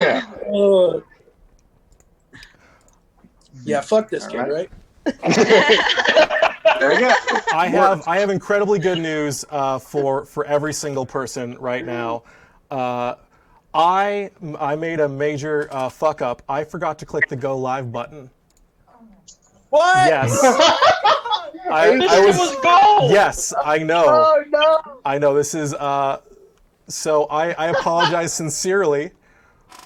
Uh, yeah, fuck this kid, right? There you go. I have incredibly good news for every single person right now. I made a major fuck up. I forgot to click the go live button. What? Yes. I was gold. Yes, I know. Oh no! I know this is. So I apologize sincerely.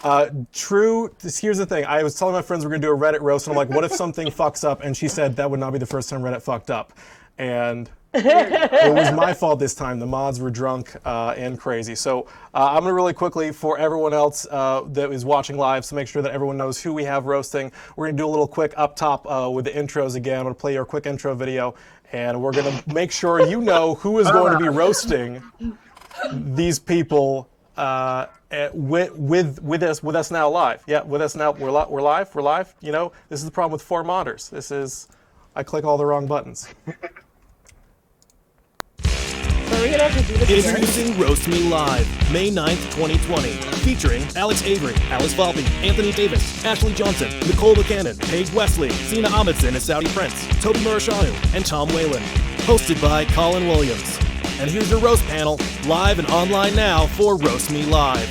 Here's the thing. I was telling my friends we're going to do a Reddit roast, and I'm like, what if something fucks up? And she said that would not be the first time Reddit fucked up. And it was my fault this time. The mods were drunk and crazy. So I'm going to really quickly, for everyone else that is watching live, to make sure that everyone knows who we have roasting, we're going to do a little quick up top with the intros again. I'm going to play your quick intro video, and we're going to make sure you know who is going to be roasting these people with us now live. Yeah, with us now. We're live. You know, this is the problem with 4 modders. I click all the wrong buttons. Introducing Roast Me Live, May 9th, 2020. Featuring Alex Avery, Alice Valpey, Anthony Davis, Ashley Johnson, Nicole Becannon, Paige Wesley, Sina Ahmedson as Saudi Prince, Toby Muresianu, and Tom Whalen. Hosted by Collin Williams. And here's your roast panel, live and online now for Roast Me Live.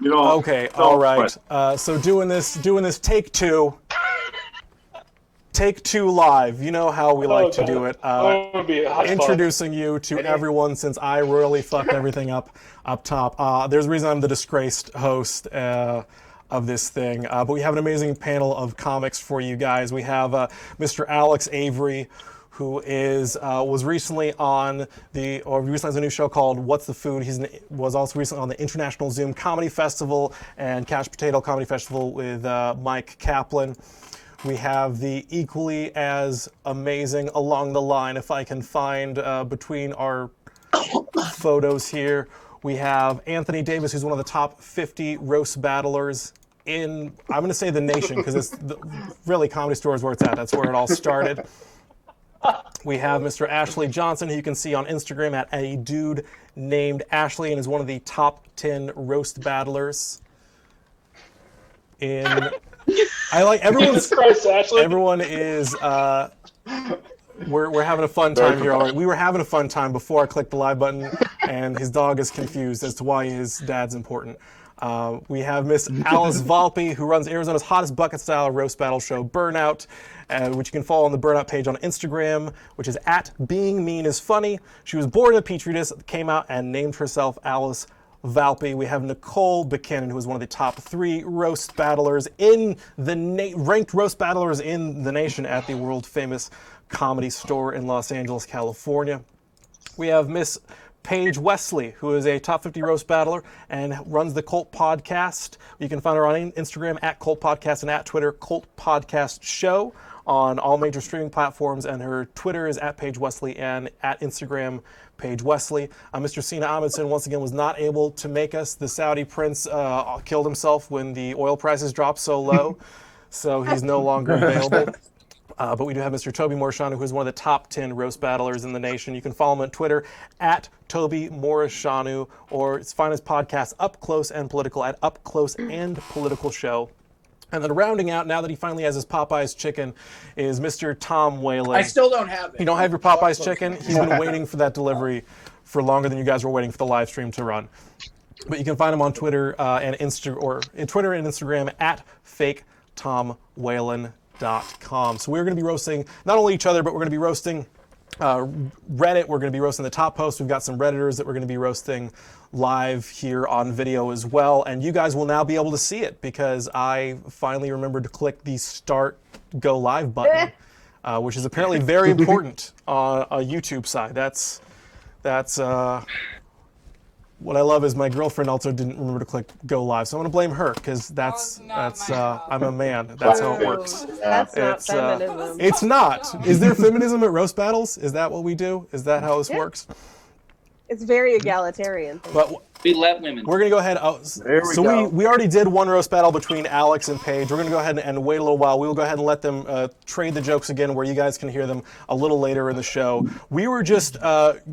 Okay, all right. So doing this take two live. You know how we like to do it. Introducing you to everyone, since I royally fucked everything up top. There's a reason I'm the disgraced host of this thing. But we have an amazing panel of comics for you guys. We have Mr. Alex Avery, who was recently on recently has a new show called What's the Food. Was also recently on the International Zoom Comedy Festival and Couch Potato Comedy Festival with Mike Kaplan. We have the equally as amazing Along the Line, if I can find between our photos here. We have Anthony Davis, who's one of the top 50 roast battlers in, I'm going to say the nation, because it's really Comedy Store is where it's at. That's where it all started. We have Mr. Ashley Johnson, who you can see on Instagram at a dude named Ashley, and is one of the top 10 roast battlers. Everyone is. We're having a fun time here already. We were having a fun time before I clicked the live button, and his dog is confused as to why his dad's important. We have Miss Alice Valpey, who runs Arizona's hottest bucket-style roast battle show, Burnout, which you can follow on the Burnout page on Instagram, which is at Being Mean is Funny. She was born in a petri dish, came out and named herself Alice Valpey. We have Nicole Becannon, who is one of the top 3 roast battlers in the ranked roast battlers in the nation at the world-famous Comedy Store in Los Angeles, California. We have Miss Paige Wesley, who is a top 50 roast battler and runs the Cult Podcast. You can find her on Instagram at Cult Podcast and at Twitter Cult Podcast Show on all major streaming platforms. And her Twitter is at Paige Wesley and at Instagram Paige Wesley. Mr. Sina Ahmedson once again was not able to make us. The Saudi prince killed himself when the oil prices dropped so low, so he's no longer available. But we do have Mr. Toby Muresianu, who is one of the top 10 roast battlers in the nation. You can follow him on Twitter at Toby Muresianu, or find his podcast Up Close and Political at Up Close and Political Show. And then rounding out, now that he finally has his Popeye's chicken, is Mr. Tom Whalen. I still don't have it. You don't have your Popeye's chicken? He's been waiting for that delivery for longer than you guys were waiting for the live stream to run. But you can find him on Twitter and Instagram at FakeTomWhalen.com. So we're going to be roasting not only each other, but we're going to be roasting Reddit. We're going to be roasting the top post. We've got some Redditors that we're going to be roasting live here on video as well. And you guys will now be able to see it because I finally remembered to click the Start Go Live button, which is apparently very important on a YouTube side. That's what I love is my girlfriend also didn't remember to click go live, so I'm gonna blame her because I'm a man. That's how it works. That's not feminism. It's not. Is there feminism at roast battles? Is that what we do? Is that how this works? It's very egalitarian. But We let women. we're going to go ahead. We already did one roast battle between Alex and Paige. We're going to go ahead and wait a little while. We will go ahead and let them trade the jokes again, where you guys can hear them a little later in the show. We were just delivering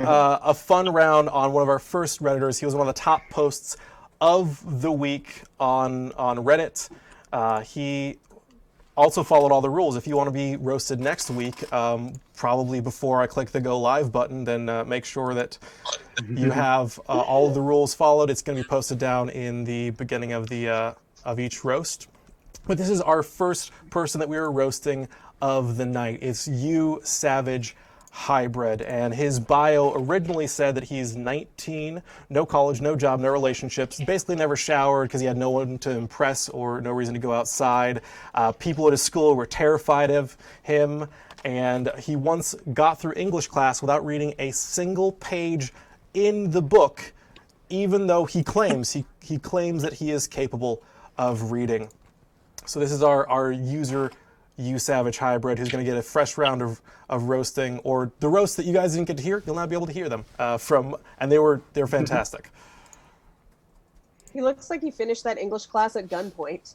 a fun round on one of our first Redditors. He was one of the top posts of the week on Reddit. He also followed all the rules. If you want to be roasted next week, probably before I click the go live button, then make sure that you have all of the rules followed. It's going to be posted down in the beginning of the of each roast. But this is our first person that we are roasting of the night. It's You Savage Hybrid, and his bio originally said that he's 19, no college, no job, no relationships, basically never showered because he had no one to impress or no reason to go outside. People at his school were terrified of him, and he once got through English class without reading a single page in the book, even though he claims that he is capable of reading. So this is our user, You Savage Hybrid, who's going to get a fresh round of roasting, or the roast that you guys didn't get to hear. You'll now be able to hear them and they were fantastic. He looks like he finished that English class at gunpoint.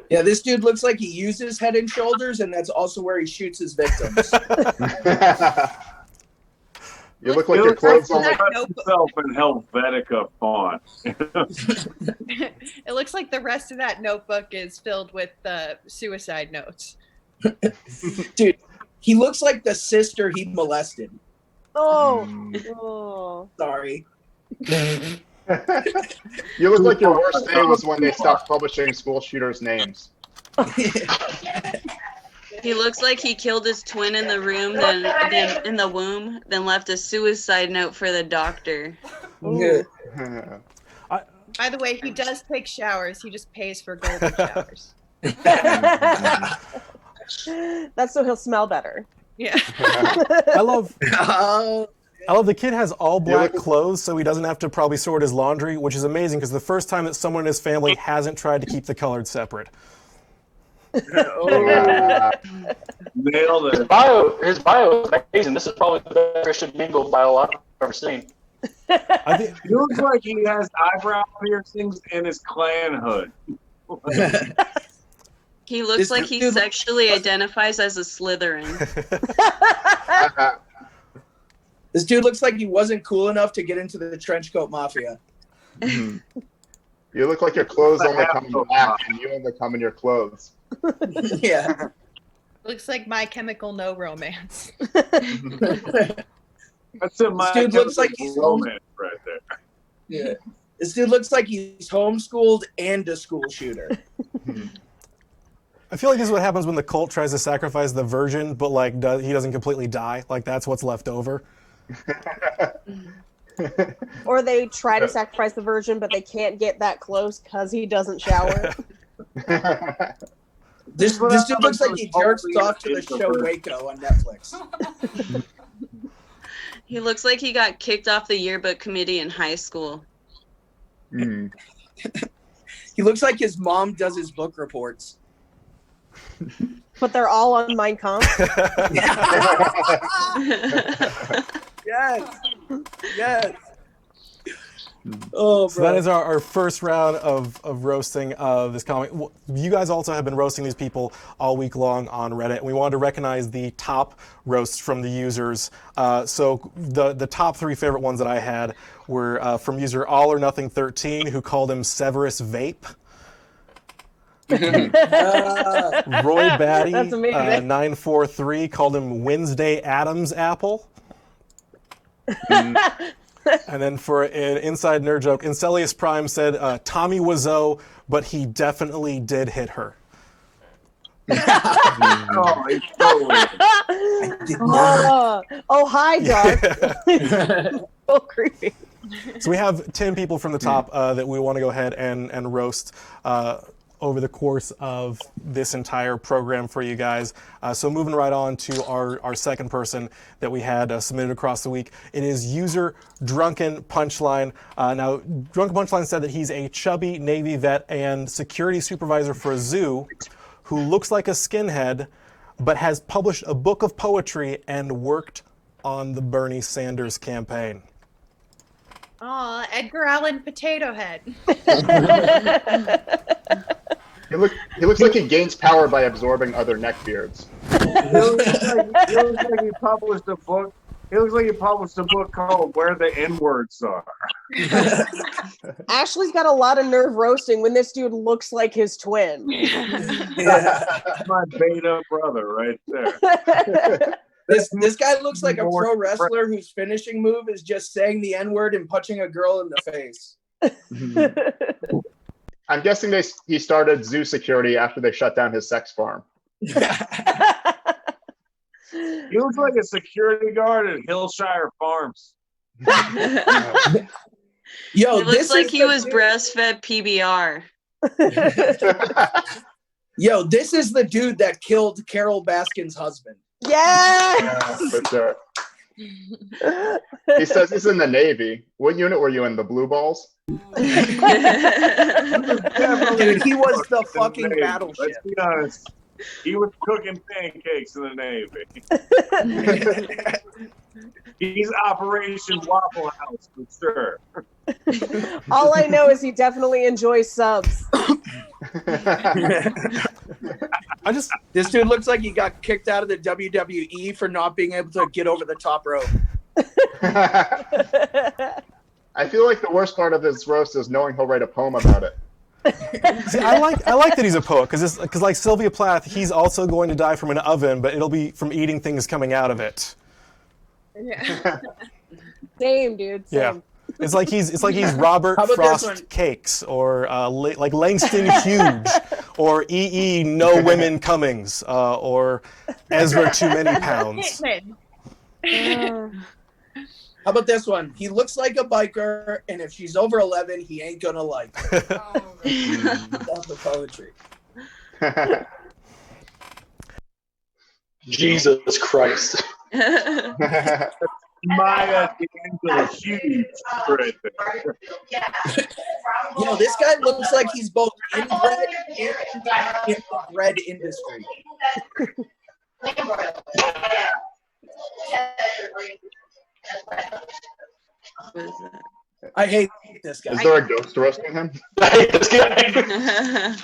Yeah, this dude looks like he uses Head and Shoulders, and that's also where he shoots his victims. You look like your clothes on like himself in Helvetica font. It looks like the rest of that notebook is filled with suicide notes. Dude, he looks like the sister he molested. Oh. Sorry. You look like your worst day was when they stopped publishing school shooters' names. He looks like he killed his twin in the room, then in the womb, then left a suicide note for the doctor. Yeah. By the way, he does take showers. He just pays for golden showers. That's so he'll smell better. Yeah. I love the kid has all black clothes, so he doesn't have to probably sort his laundry, which is amazing because the first time that someone in his family hasn't tried to keep the colored separate. Nailed it. His bio is amazing. This is probably the best Christian Mingle bio I've ever seen. He looks like he has eyebrow piercings in his Klan hood. He looks like he sexually identifies as a Slytherin. This dude looks like he wasn't cool enough to get into the trenchcoat mafia. You look like your clothes only come in black, and you only come in your clothes. Yeah. Looks like My Chemical No Romance. That's a My dude looks like Chemical he's Romance right there. Yeah. This dude looks like he's homeschooled and a school shooter. I feel like this is what happens when the cult tries to sacrifice the virgin, but he doesn't completely die. Like that's what's left over. Or they try to sacrifice the virgin, but they can't get that close because he doesn't shower. This dude looks like he jerks off to the show Waco on Netflix. He looks like he got kicked off the yearbook committee in high school. He looks like his mom does his book reports. But they're all on Mein Kampf. Yes. Yes. Oh, so that is our first round of roasting of this comic. You guys also have been roasting these people all week long on Reddit. We wanted to recognize the top roasts from the users. So the top three favorite ones that I had were from user All or Nothing 13, who called him Severus Vape. Roy Batty 943 called him Wednesday Addams Apple. And then for an inside nerd joke, Incelius Prime said Tommy Wiseau, but he definitely did hit her. Hi, Doc. So creepy. So we have 10 people from the top that we want to go ahead and roast over the course of this entire program for you guys. So moving right on to our second person that we had submitted across the week. It is user Drunken Punchline. Now, Drunken Punchline said that he's a chubby Navy vet and security supervisor for a zoo who looks like a skinhead, but has published a book of poetry and worked on the Bernie Sanders campaign. Aw, Edgar Allan Potato Head. He looks like he gains power by absorbing other neckbeards. He looks like he published a book. He looks like he published a book called "Where the N-Words Are." Ashley's got a lot of nerve roasting when this dude looks like his twin. My beta brother right there. This guy looks like a pro wrestler whose finishing move is just saying the N-word and punching a girl in the face. I'm guessing he started zoo security after they shut down his sex farm. He looks like a security guard at Hillshire Farms. Yo, It looks like he was breastfed PBR. Yo, this is the dude that killed Carol Baskin's husband. Yes! Yeah, for sure. He says he's in the Navy. What unit were you in? The Blue Balls? Dude, he was the fucking battleship. Let's be honest. He was cooking pancakes in the Navy. He's Operation Waffle House for sure. All I know is he definitely enjoys subs. This dude looks like he got kicked out of the WWE for not being able to get over the top rope. I feel like the worst part of this roast is knowing he'll write a poem about it. See, I like that he's a poet because like Sylvia Plath, he's also going to die from an oven, but it'll be from eating things coming out of it. Yeah. Same, dude. Same. Yeah. It's like he's Robert Frost Cakes or like Langston Hughes or E.E. No Women Cummings or Ezra Too Many Pounds. How about this one? He looks like a biker, and if she's over 11, he ain't gonna like her. That's the poetry. Jesus Christ. Maya D'Angelo huge right there. Yo, this guy looks like he's both inbred and in the bread industry. What is that? I hate this guy. Is there a ghost roasting him? I hate this guy.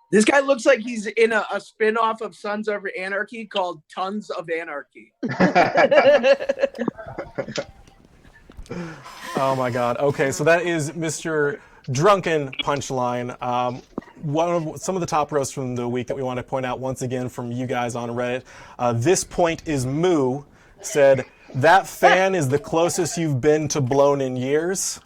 This guy looks like he's in a spin-off of Sons of Anarchy called Tons of Anarchy. Oh my God. Okay, so that is Mr. Drunken Punchline. Some of the top roasts from the week that we want to point out once again from you guys on Reddit. This point is Moo said, "That fan is the closest you've been to blown in years."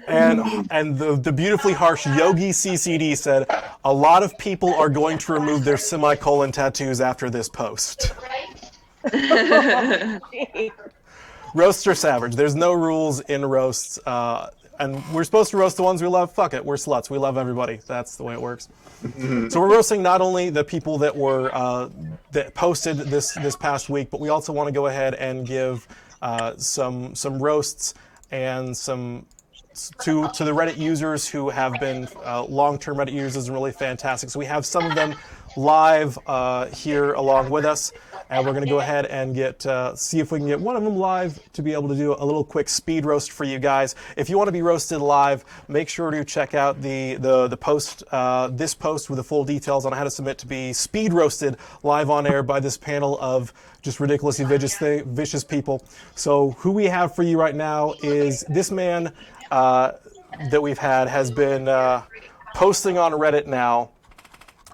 And the beautifully harsh Yogi CCD said, "A lot of people are going to remove their semicolon tattoos after this post." Roasts are savage. There's no rules in roasts. And we're supposed to roast the ones we love. Fuck it, we're sluts. We love everybody. That's the way it works. So we're roasting not only the people that were that posted this past week, but we also want to go ahead and give some roasts and some to the Reddit users who have been long-term Reddit users and really fantastic. So we have some of them live here along with us, and we're going to go ahead and see if we can get one of them live to be able to do a little quick speed roast for you guys. If you want to be roasted live, make sure to check out the post, this post with the full details on how to submit to be speed roasted live on air by this panel of just ridiculously vicious people. So who we have for you right now is this man that we've had has been posting on Reddit now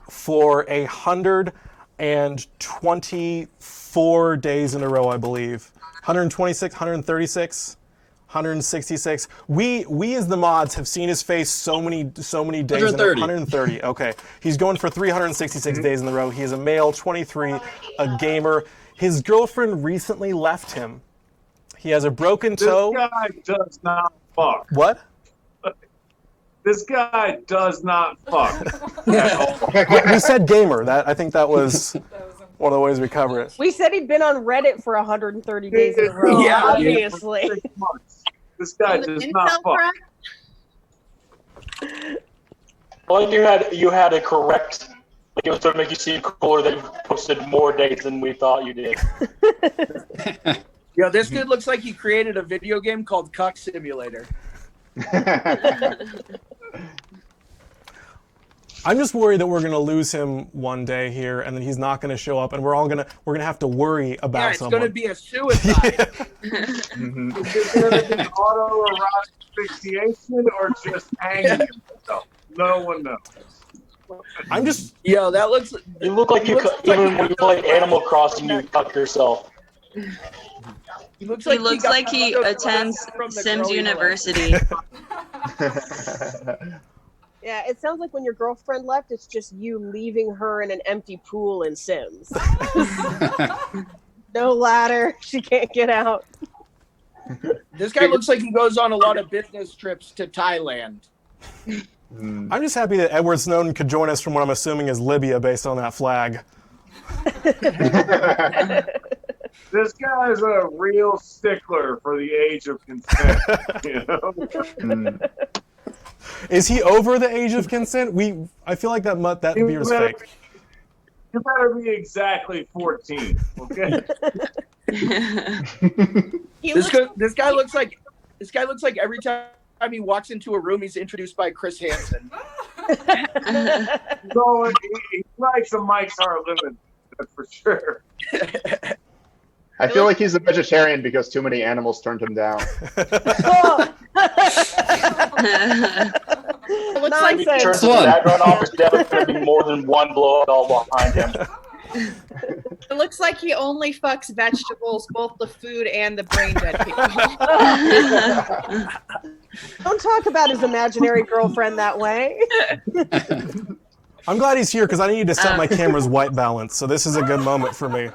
for 124 days in a row, I believe. 126, 136, 166. We as the mods have seen his face so many days. 130. Okay. He's going for 366 days in a row. He is a male, 23, a gamer. His girlfriend recently left him. He has a broken toe. This guy does not fuck. What? This guy does not fuck. We said gamer. I think that was one of the ways we cover it. We said he'd been on Reddit for 130 days in a row. Yeah, obviously. This guy does not fuck. Well, you had a correct. Like it was to make you seem cooler that you posted more dates than we thought you did. Yo, this dude looks like he created a video game called Cuck Simulator. I'm just worried that we're gonna lose him one day here, and then he's not gonna show up, and we're gonna have to worry about it's someone. gonna be a suicide. Is it gonna be autoerotic asphyxiation or just hanging himself? No one knows. I'm just. Yo, that looks. You look like even when you play Animal Crossing, you cuck yourself. He looks He looks like he attends Sims University. Yeah, it sounds like when your girlfriend left, it's just you leaving her in an empty pool in Sims. No ladder, she can't get out. This guy looks like he goes on a lot of business trips to Thailand. I'm just happy that Edward Snowden could join us from what I'm assuming is Libya based on that flag. This guy is a real stickler for the age of consent. You know? Is he over the age of consent? I feel like that beard is fake. You better be exactly 14, okay? This guy looks like every time he walks into a room, he's introduced by Chris Hansen. So he likes a Mike's Hard Limit, that's for sure. I feel like he's a vegetarian because too many animals turned him down. It looks like Turns to the background off, there's definitely going to be more than one blow all behind him. it looks like he only fucks vegetables, both the food and the brain dead people. Don't talk about his imaginary girlfriend that way. I'm glad he's here because I need to set my camera's white balance, so this is a good moment for me.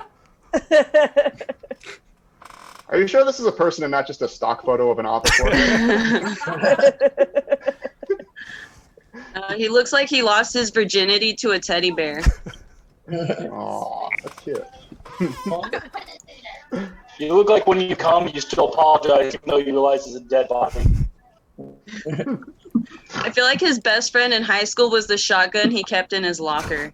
Are you sure this is a person and not just a stock photo of an office worker? He looks like he lost his virginity to a teddy bear. Aw, that's cute. You look like when you come, you still apologize even though you realize it's a dead body. I feel like his best friend in high school was the shotgun he kept in his locker.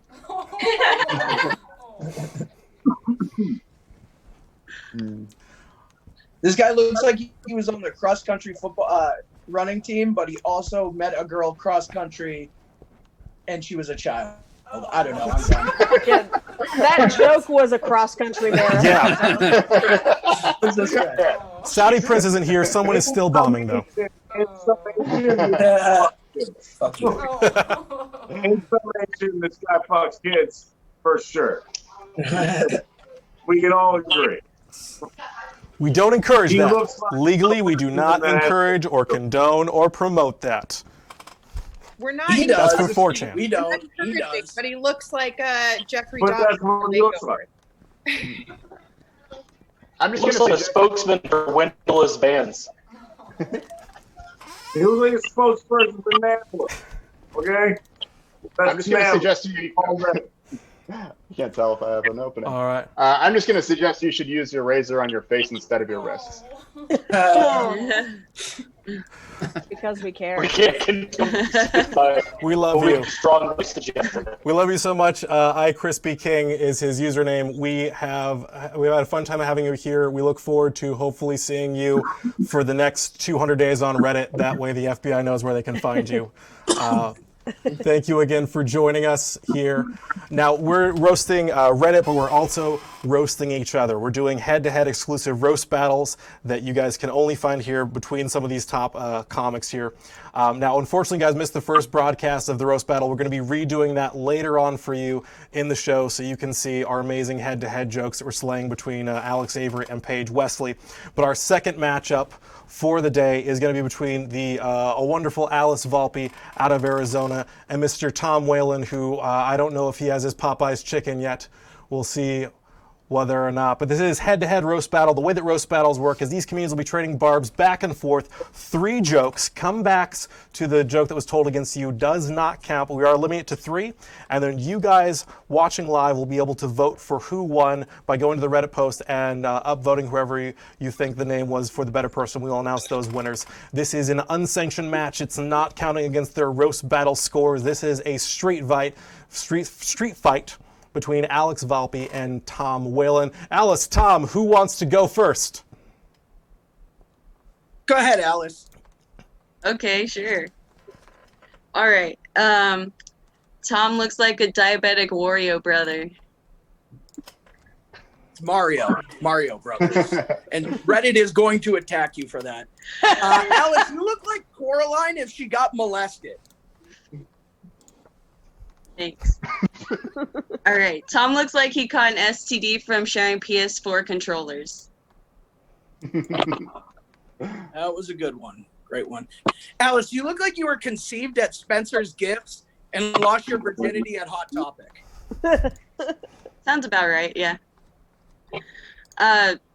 This guy looks like he was on the cross-country football running team, but he also met a girl cross-country, and she was a child. I don't know. I'm done. Yeah, that joke was a cross-country marathon. Yeah. Who's this guy? Saudi Prince isn't here. Someone is still bombing, though. Fuck you. Information, this guy fucks kids, for sure. We can all agree. We don't encourage He that. looks like- Legally, we do not encourage or condone or promote that. We're not. He That's does. for 4chan. We don't. He Perfect, does. but he looks like Jeffrey But Dahmer. that's what he looks like. I'm just Looks going like to a spokesman for windowless vans. He looks like a spokesperson for Netflix. Okay? I'm just going to Sam. suggest you can't tell if I have an opening. All right. I'm just going to suggest you should use your razor on your face instead of your wrists. Because we care. We can't condone this. We love you. Strongly suggested. We love you so much. Crispy King is his username. We've had a fun time having you here. We look forward to hopefully seeing you for the next 200 days on Reddit. That way the FBI knows where they can find you. Thank you again for joining us here. Now, we're roasting Reddit, but we're also roasting each other. We're doing head-to-head exclusive roast battles that you guys can only find here between some of these top comics here. Now, unfortunately, you guys missed the first broadcast of the roast battle. We're going to be redoing that later on for you in the show so you can see our amazing head-to-head jokes that we're slaying between Alex Avery and Paige Wesley. But our second matchup for the day is going to be between a wonderful Alice Valpey out of Arizona and Mr. Tom Whalen, who I don't know if he has his Popeye's chicken yet. We'll see whether or not. But this is head-to-head roast battle. The way that roast battles work is these comedians will be trading barbs back and forth. 3 jokes. Comebacks to the joke that was told against you does not count, but we are limiting it to 3. And then you guys watching live will be able to vote for who won by going to the Reddit post and upvoting whoever you think the name was for the better person. We will announce those winners. This is an unsanctioned match. It's not counting against their roast battle scores. This is a street fight between Alex Valpey and Tom Whalen. Alice, Tom, who wants to go first? Go ahead, Alice. Okay, sure. All right. Tom looks like a diabetic Wario brother. It's Mario Brothers. And Reddit is going to attack you for that. Alice, you look like Coraline if she got molested. Thanks. All right. Tom looks like he caught an STD from sharing PS4 controllers. That was a good one. Great one. Alice, you look like you were conceived at Spencer's Gifts and lost your virginity at Hot Topic. Sounds about right, yeah.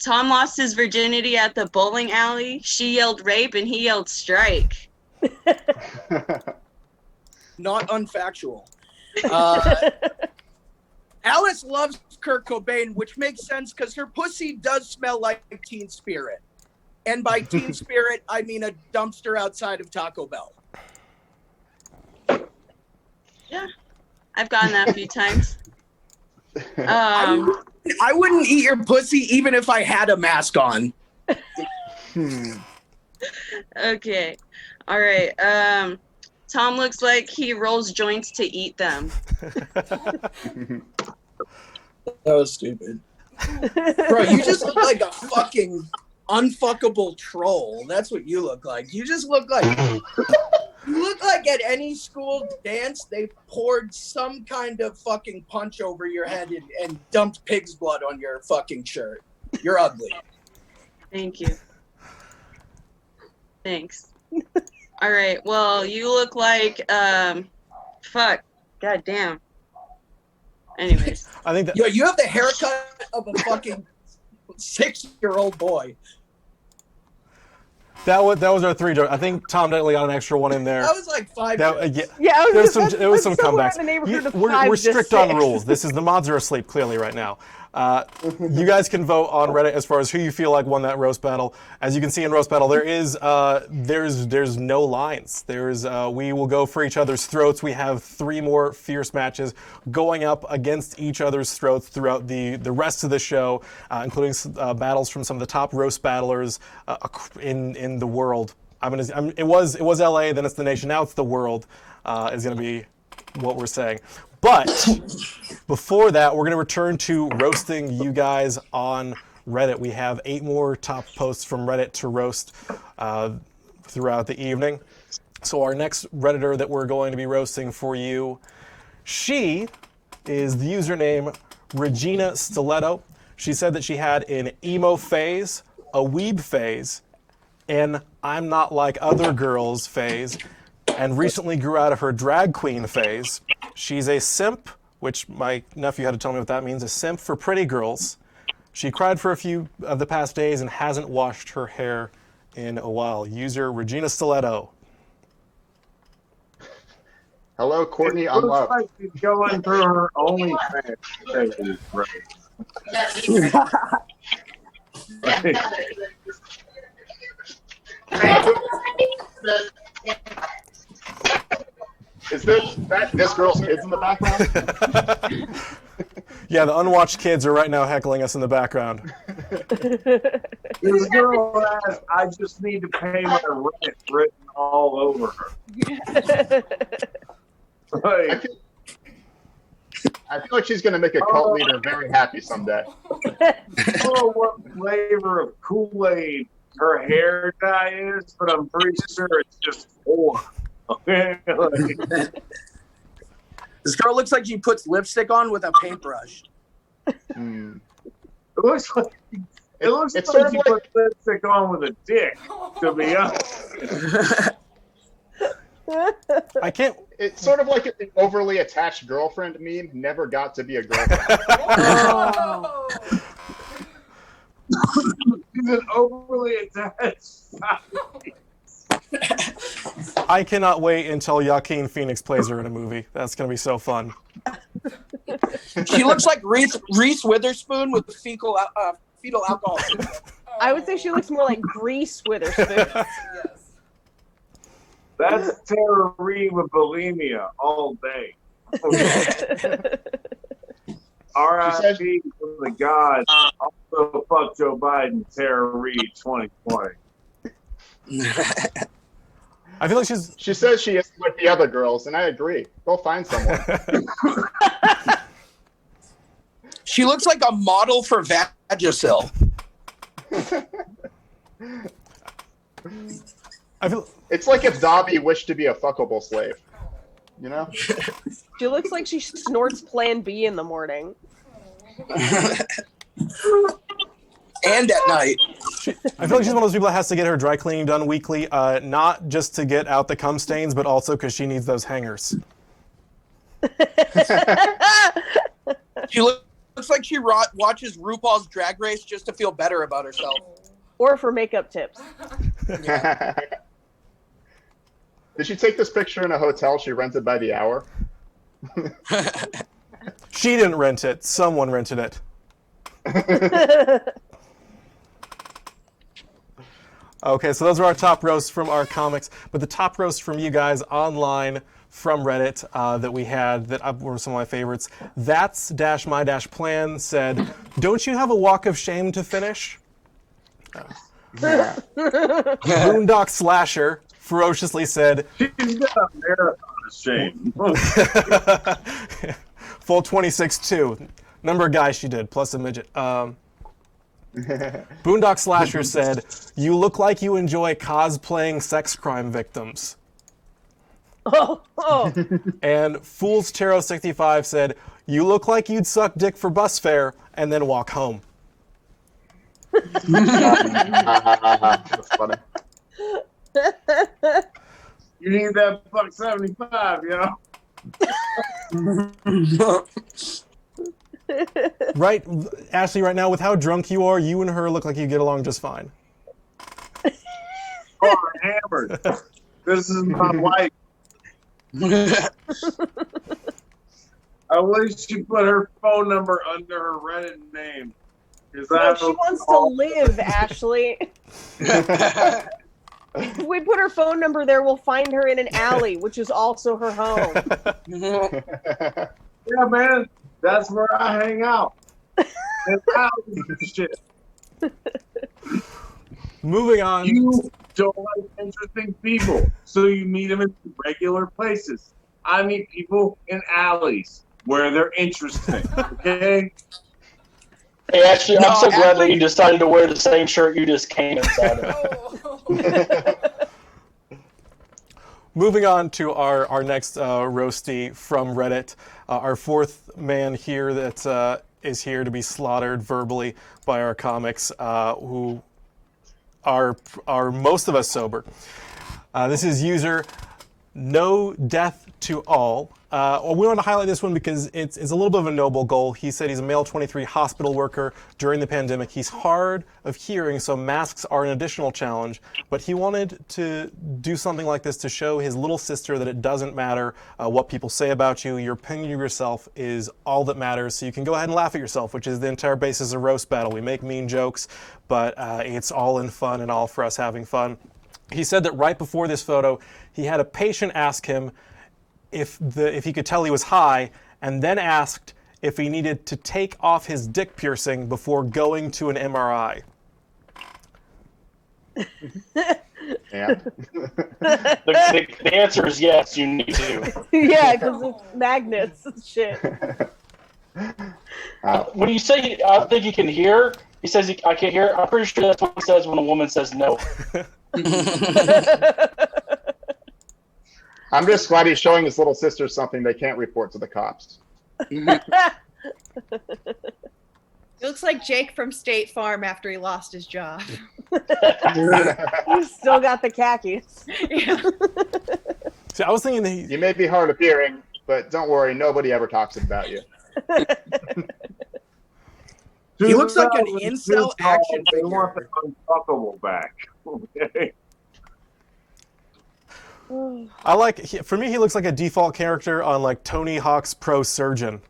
Tom lost his virginity at the bowling alley. She yelled rape and he yelled strike. Not unfactual. Alice loves Kurt Cobain, which makes sense because her pussy does smell like Teen Spirit. And by Teen Spirit, I mean a dumpster outside of Taco Bell. Yeah, I've gotten that a few times. I wouldn't eat your pussy even if I had a mask on. Okay. All right. Tom looks like he rolls joints to eat them. That was stupid. Bro, you just look like a fucking unfuckable troll. That's what you look like. You just look like at any school dance they poured some kind of fucking punch over your head and dumped pig's blood on your fucking shirt. You're ugly. Thank you. Thanks. All right. Well, you look like fuck. God damn. Anyways. I think that Yo, you have the haircut of a fucking 6-year-old boy. that was our 3 jokes. I think Tom definitely got an extra one in there. That was like 5 Yeah, Yeah, there was some somewhere comebacks. in the neighborhood of We're 5 to strict on 6. rules. The mods are asleep clearly right now. You guys can vote on Reddit as far as who you feel like won that roast battle. As you can see in roast battle, there's no lines. We will go for each other's throats. We have 3 more fierce matches going up against each other's throats throughout the rest of the show, including battles from some of the top roast battlers in the world. It was LA, then it's the nation, now it's the world. Is going to be what we're saying. But before that, we're going to return to roasting you guys on Reddit. We have 8 more top posts from Reddit to roast throughout the evening. So our next Redditor that we're going to be roasting for you, she is the username Regina Stiletto. She said that she had an emo phase, a weeb phase, and I'm not like other girls phase, and recently grew out of her drag queen phase. She's a simp, which my nephew had to tell me what that means, a simp for pretty girls. She cried for a few of the past days and hasn't washed her hair in a while. User Regina Stiletto. Hello, Courtney. It I'm looks up. like she's going through her OnlyFans phase, right? Is this girl's kids in the background? Yeah, the unwatched kids are right now heckling us in the background. This girl has, I just need to pay my rent written all over her. Like, I feel like she's going to make a cult leader very happy someday. oh, what flavor of Kool-Aid her hair dye is, but I'm pretty sure it's just 4. Okay? Like, This girl looks like she puts lipstick on with a paintbrush. it looks like It's like sort of she like- put lipstick on with a dick, to be honest. I can't. It's sort of like an overly attached girlfriend meme never got to be a girlfriend. She's an overly attached. I cannot wait until Joaquin Phoenix plays her in a movie. That's going to be so fun. She looks like Reese Witherspoon with fetal alcohol. I would say she looks more like Grease Witherspoon. That's Tara Reid with bulimia all day. R.I.P. to the gods. Also, fuck Joe Biden, Tara Reid, 2020. I feel like She says she is with the other girls, and I agree. Go find someone. She looks like a model for Vagisil. I feel It's like if Dobby wished to be a fuckable slave. You know? She looks like she snorts Plan B in the morning. And at night. I feel like she's one of those people that has to get her dry cleaning done weekly, not just to get out the cum stains, but also because she needs those hangers. She looks like she watches RuPaul's Drag Race just to feel better about herself. Or for makeup tips. Did she take this picture in a hotel she rented by the hour? She didn't rent it. Someone rented it. Okay, so those are our top roasts from our comics, but the top roasts from you guys online from Reddit that we had that were some of my favorites. That's-my-plan said, "Don't you have a walk of shame to finish?" Boondock Slasher ferociously said, "She's got a marathon of shame." Full 26-2. Number of guys she did, plus a midget. Boondock Slasher said, "You look like you enjoy cosplaying sex crime victims." Oh. And Fool's Tarot 65 said, "You look like you'd suck dick for bus fare and then walk home." That's funny. You need that buck 75, you know? Right, Ashley, right now, with how drunk you are, you and her look like you get along just fine. Oh, I'm hammered. This is my wife. I wish she put her phone number under her Reddit name. No, she wants to live, Ashley. If we put her phone number there, we'll find her in an alley, which is also her home. Yeah, man. That's where I hang out. And alleys and shit. Moving on. You don't like interesting people, so you meet them in regular places. I meet people in alleys where they're interesting, okay? Hey, actually, I'm so glad that you decided to wear the same shirt you just came inside of. Moving on to our next roasty from Reddit, our fourth man here that is here to be slaughtered verbally by our comics, who are most of us sober. This is user No Death to All. We want to highlight this one because it's a little bit of a noble goal. He said he's a male 23 hospital worker during the pandemic. He's hard of hearing, so masks are an additional challenge. But he wanted to do something like this to show his little sister that it doesn't matter what people say about you. Your opinion of yourself is all that matters. So you can go ahead and laugh at yourself, which is the entire basis of Roast Battle. We make mean jokes, but it's all in fun and all for us having fun. He said that right before this photo, he had a patient ask him if he could tell he was high, and then asked if he needed to take off his dick piercing before going to an MRI. Yeah. The answer is yes, you need to. Yeah, because it's magnets and shit. When you say, I think you can hear, he says, I can't hear. I'm pretty sure that's what he says when a woman says no. I'm just glad he's showing his little sister something they can't report to the cops. It looks like Jake from State Farm after he lost his job. You still got the khakis. Yeah. See, I was thinking that You may be hard of hearing, but don't worry, nobody ever talks about you. He looks like an incel action They want the figure. unfuckable back. Okay. I like, for me, he looks like a default character on like Tony Hawk's Pro Surgeon.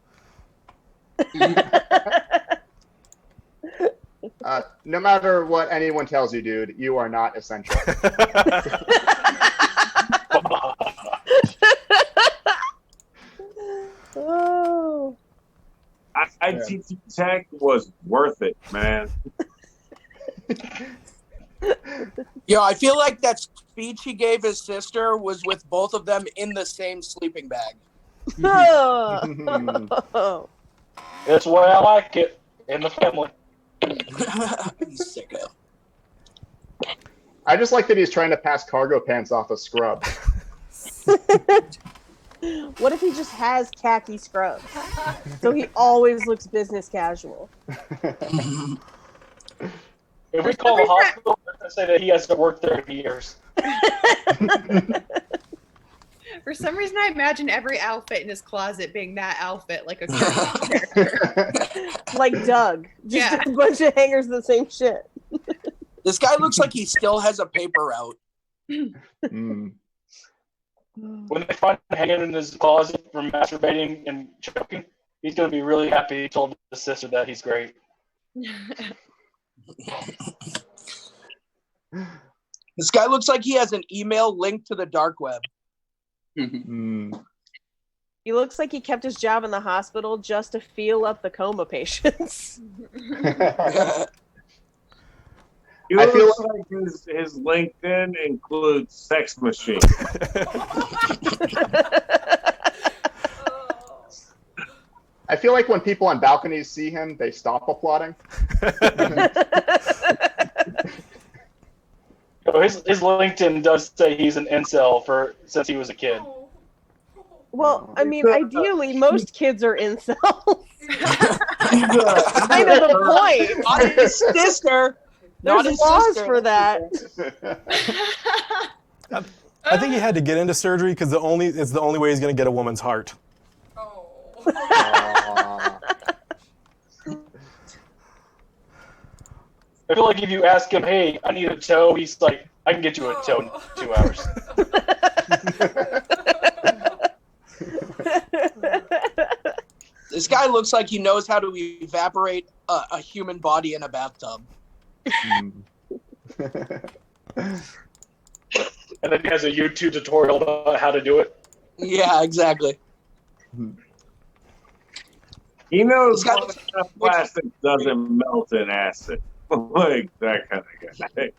No matter what anyone tells you, dude, you are not essential. Oh. ITT Tech was worth it, man. Yo, I feel like that speech he gave his sister was with both of them in the same sleeping bag. Oh. That's the way I like it in the family. He's sicko. I just like that he's trying to pass cargo pants off a scrub. What if he just has khaki scrubs? So he always looks business casual. If we call the hospital, they're going to say that he hasn't worked there in years. For some reason, I imagine every outfit in his closet being that outfit, like a character. Like Doug. Just a bunch of hangers of the same shit. This guy looks like he still has a paper route. When they find him hanging in his closet from masturbating and choking, he's going to be really happy he told his sister that he's great. This guy looks like he has an email linked to the dark web. He looks like he kept his job in the hospital just to feel up the coma patients. He looks like his LinkedIn includes sex machine. I feel like when people on balconies see him, they stop applauding. His LinkedIn does say he's an incel since he was a kid. Well, I mean, ideally, most kids are incels. That's kind of the point. Not his sister. There's laws for that. I think he had to get into surgery because it's the only way he's going to get a woman's heart. I feel like if you ask him, hey, I need a toe, he's like, I can get you a toe in 2 hours. This guy looks like he knows how to evaporate a human body in a bathtub. And then he has a YouTube tutorial about how to do it. Yeah, exactly. He knows that plastic doesn't melt in acid. Like that kind of guy.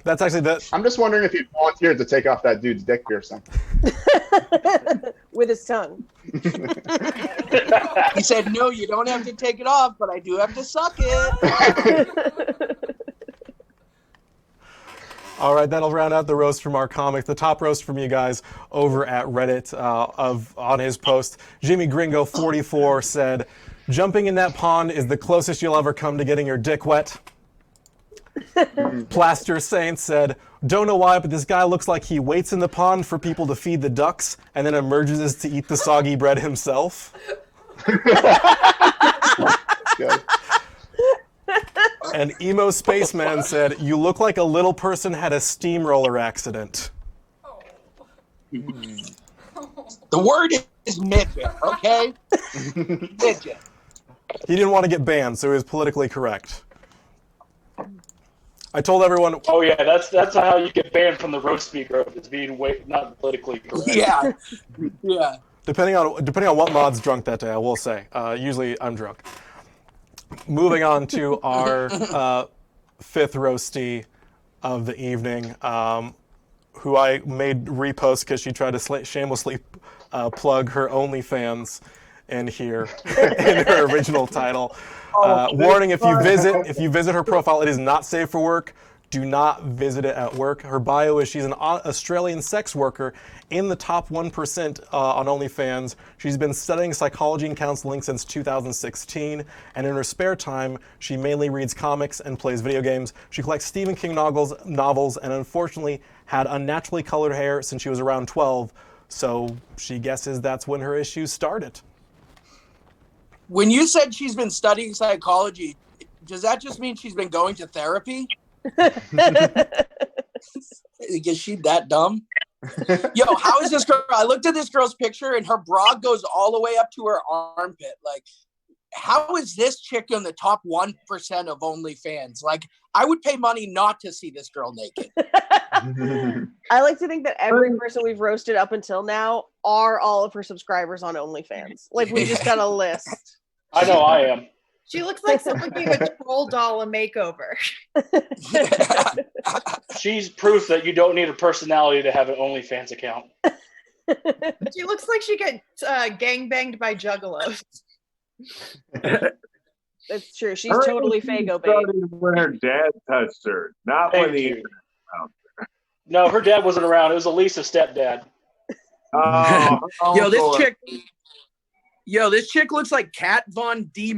That's actually I'm just wondering if he volunteered to take off that dude's dick piercing. With his tongue. He said, no, you don't have to take it off, but I do have to suck it. All right, that'll round out the roast from our comics. The top roast from you guys over at Reddit on his post. Jimmy Gringo 44 said, "Jumping in that pond is the closest you'll ever come to getting your dick wet." Plaster Saint said, "Don't know why, but this guy looks like he waits in the pond for people to feed the ducks and then emerges to eat the soggy bread himself." And Emo Spaceman said, "You look like a little person had a steamroller accident." The word is midget, okay? Midget. He didn't want to get banned, so he was politically correct. I told everyone. Oh yeah, that's how you get banned from the roast speaker. It's being not politically correct. Yeah, yeah. Depending on what mod's drunk that day, I will say. Usually I'm drunk. Moving on to our fifth roastie of the evening, who I made repost because she tried to shamelessly plug her OnlyFans in here in her original title. Warning: if you visit her profile, it is not safe for work. Do not visit it at work. Her bio is she's an Australian sex worker in the top 1% on OnlyFans. She's been studying psychology and counseling since 2016, and in her spare time, she mainly reads comics and plays video games. She collects Stephen King novels, and unfortunately had unnaturally colored hair since she was around 12, so she guesses that's when her issues started. When you said she's been studying psychology, does that just mean she's been going to therapy? Is she that dumb? Yo, how is this girl? I looked at this girl's picture and her bra goes all the way up to her armpit. Like, how is this chick in the top 1% of OnlyFans? Like, I would pay money not to see this girl naked. I like to think that every person we've roasted up until now are all of her subscribers on OnlyFans. Like, we just got a list. I know I am. She looks like someone gave a troll doll a makeover. She's proof that you don't need a personality to have an OnlyFans account. She looks like she gets gangbanged by juggalos. That's true. She's totally Fago babe. When her dad touched her, not when the internet found her. No, her dad wasn't around. It was Elisa's stepdad. Yo, this chick looks like Kat Von D-.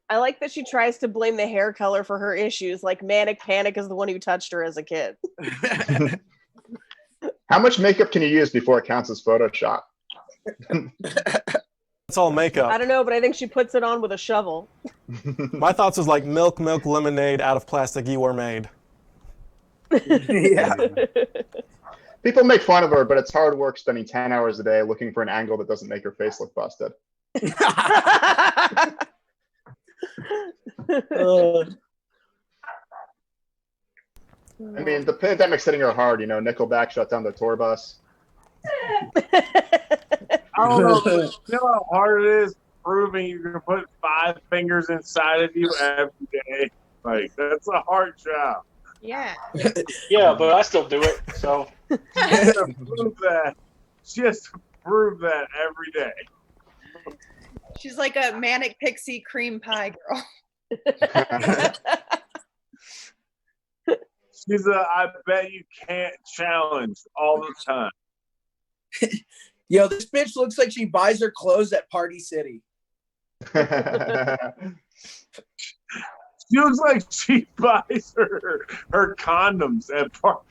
I like that she tries to blame the hair color for her issues, like Manic Panic is the one who touched her as a kid. How much makeup can you use before it counts as Photoshop? It's all makeup. I don't know, but I think she puts it on with a shovel. My thoughts was like milk, lemonade, out of plastic you were made. Yeah. People make fun of her, but it's hard work spending 10 hours a day looking for an angle that doesn't make her face look busted. I mean, the pandemic's hitting her hard. You know, Nickelback shut down the tour bus. You know how hard it is proving you can put 5 fingers inside of you every day? Like, that's a hard job. Yeah. Yeah, but I still do it, so. She has to prove that. She has to prove that every day. She's like a manic pixie cream pie girl. She's a I bet you can't challenge all the time. Yo, this bitch looks like she buys her clothes at Party City. She looks like she buys her condoms at Party.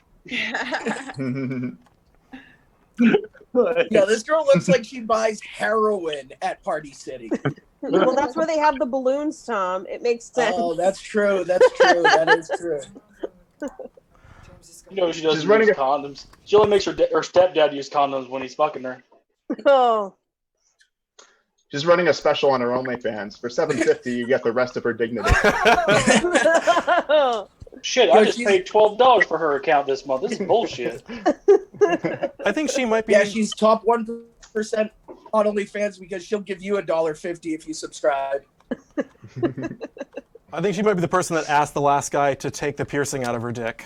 Yeah, this girl looks like she buys heroin at Party City. Well, that's where they have the balloons, Tom. It makes sense. Oh, that's true. That's true. That is true. You know, she doesn't use condoms. She only makes her stepdad use condoms when he's fucking her. Oh. She's running a special on her OnlyFans. For $7.50, you get the rest of her dignity. Shit, I just paid $12 for her account this month. This is bullshit. I think she might be. Yeah, she's top 1% on OnlyFans because she'll give you $1.50 if you subscribe. I think she might be the person that asked the last guy to take the piercing out of her dick.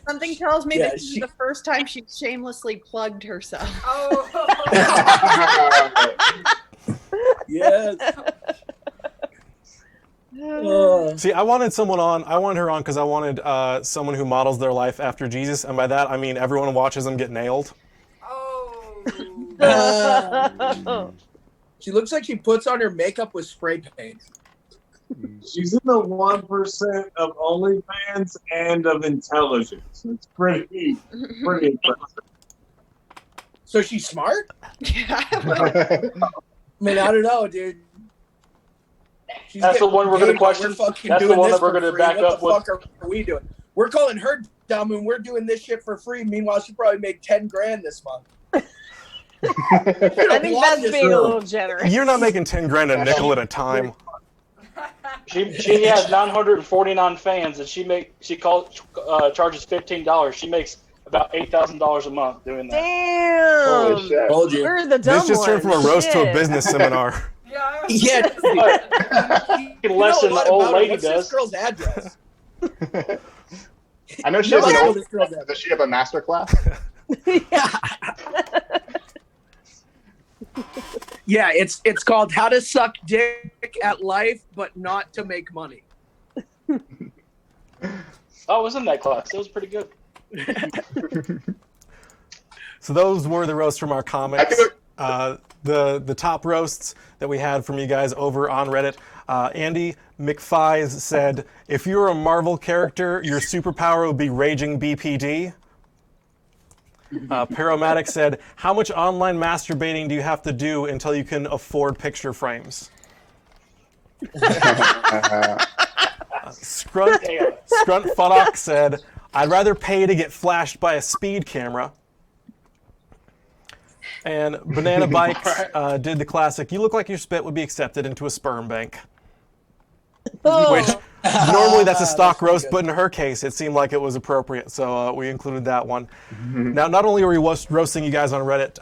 Something tells me that this is the first time she shamelessly plugged herself. Yes. See, I wanted her on because I wanted someone who models their life after Jesus, and by that I mean everyone watches them get nailed. She looks like she puts on her makeup with spray paint. She's in the 1% of OnlyFans and of intelligence. It's pretty impressive. So she's smart? Yeah. I mean, I don't know, dude. That's the one we're going to question. That's the one that we're going to back up with. What the fuck are we doing? We're calling her dumb and we're doing this shit for free. Meanwhile, she probably made $10,000 this month. I think that's being a little generous. You're not making $10,000 a nickel at a time. She has 949 fans, and she charges $15. She makes about $8,000 a month doing that. Damn! Holy shit. Told you. We're the dumb This just turned from a roast to a business seminar. Yeah. Less than the old lady What's does. this girl's address? I know she has an old. Does she have a master class? Yeah, it's called How to Suck Dick at Life, but Not to Make Money. I was in that class. It was pretty good. So those were the roasts from our comics. The top roasts that we had from you guys over on Reddit. Andy McFies said, if you were a Marvel character, your superpower would be raging BPD. Paramedic said, how much online masturbating do you have to do until you can afford picture frames? Scrunt Fuddock said, I'd rather pay to get flashed by a speed camera. And Banana Bikes did the classic, you look like your spit would be accepted into a sperm bank. Which, normally that's a stock roast, but in her case, it seemed like it was appropriate, so we included that one. Now, not only are we roasting you guys on Reddit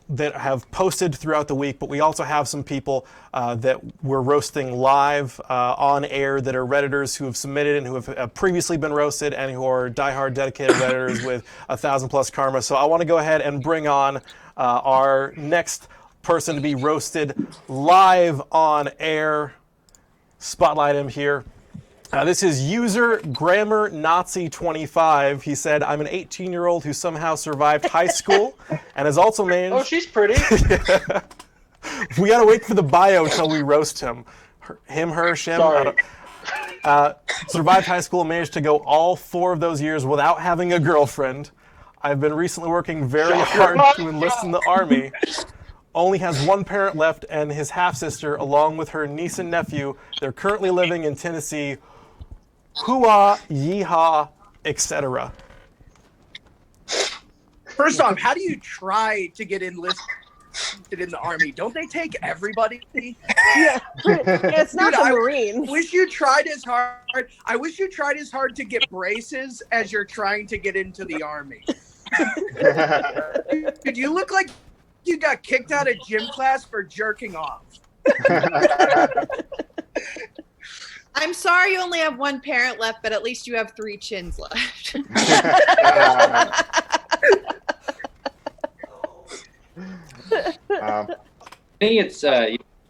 that have posted throughout the week, but we also have some people that we're roasting live on air that are Redditors who have submitted and who have previously been roasted and who are diehard dedicated Redditors with 1,000+ karma. So I want to go ahead and bring on our next person to be roasted live on air. Spotlight him here. This is user Grammar Nazi 25. He said, I'm an 18-year-old who somehow survived high school and has also managed... Oh, she's pretty. We gotta wait for the bio until we roast him. Him, her, shim. Sorry. Survived high school and managed to go all 4 of those years without having a girlfriend. I've been recently working very hard to enlist in the army. Only has one parent left and his half-sister, along with her niece and nephew. They're currently living in Tennessee. Hoo-ah, yeehaw, etc. First off, how do you try to get enlisted in the army? Don't they take everybody? Yeah, it's not the Marines. I wish you tried as hard. I wish you tried as hard to get braces as you're trying to get into the army. Dude, you look like you got kicked out of gym class for jerking off. I'm sorry you only have one parent left, but at least you have 3 chins left. I think it's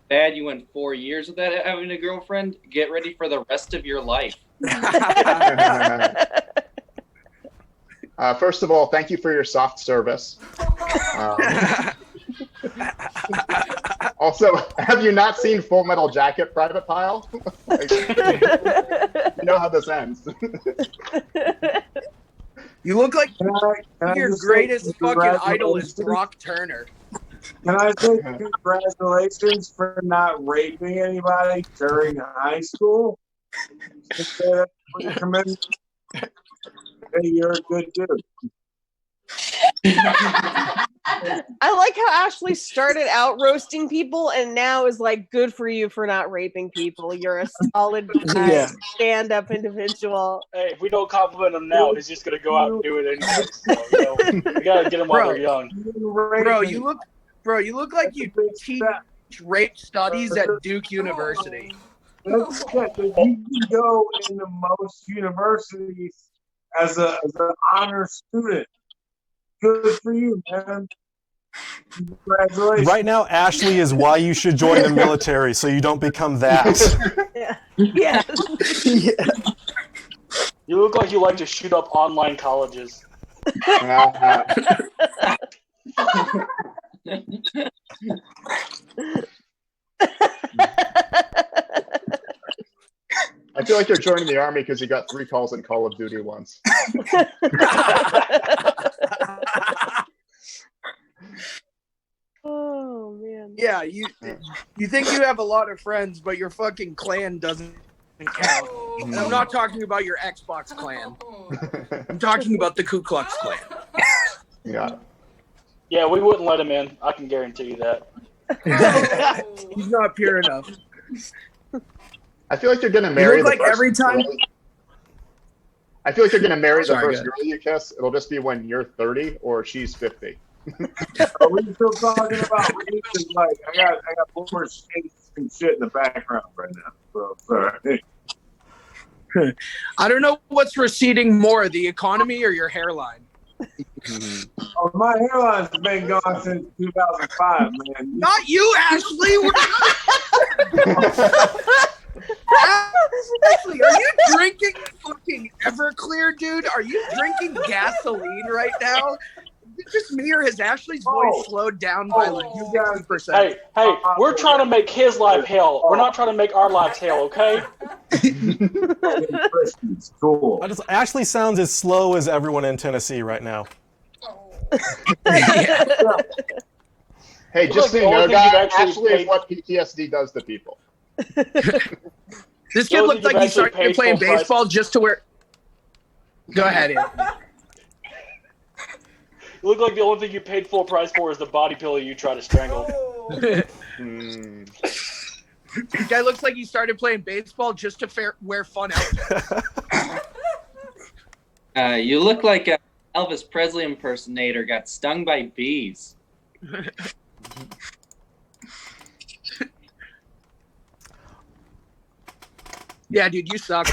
bad you went 4 years without having a girlfriend. Get ready for the rest of your life. First of all, thank you for your soft service. Also, have you not seen Full Metal Jacket, Private Pile? Like, you know how this ends. You look like your greatest fucking idol is Brock Turner. Can I say congratulations for not raping anybody during high school? Hey, you're a good dude. I like how Ashley started out roasting people and now is like, good for you for not raping people. You're a solid guy, stand-up individual. Hey, if we don't compliment him now, he's just gonna go out and do it anyway. So, we gotta get him while they're young. Bro, you look like you teach rape studies at Duke University. That's you can go into most universities as an honor student. Good for you, man. Congratulations. Right now, Ashley is why you should join the military, so you don't become that. Yeah. You look like you like to shoot up online colleges. I feel like you're joining the army because you got 3 calls in Call of Duty once. Oh man. Yeah, you think you have a lot of friends, but your fucking clan doesn't count. And I'm not talking about your Xbox clan. I'm talking about the Ku Klux Klan. Yeah, we wouldn't let him in. I can guarantee you that. He's not pure enough. I feel like you're gonna marry. You look like every time. I feel like you're gonna marry the first girl you kiss. It'll just be when you're 30 or she's 50. Are we still talking about races? Like I got more states and shit in the background right now. So sorry. I don't know what's receding more, the economy or your hairline. Oh, my hairline's been gone since 2005, man. Not you, Ashley. Ashley, are you drinking fucking Everclear, dude? Are you drinking gasoline right now? Is it just me or has Ashley's voice slowed down by like 2%? Hey, we're trying to make his life hell. We're not trying to make our lives hell, okay? Cool. Ashley sounds as slow as everyone in Tennessee right now. Hey, just so you know, guys, actually is what PTSD does to people. This kid looked like he started playing baseball just to wear. Go ahead, Anthony. You look like the only thing you paid full price for is the body pillow you try to strangle. This guy looks like he started playing baseball just to wear fun outfits. You look like an Elvis Presley impersonator got stung by bees. Yeah, dude, you suck.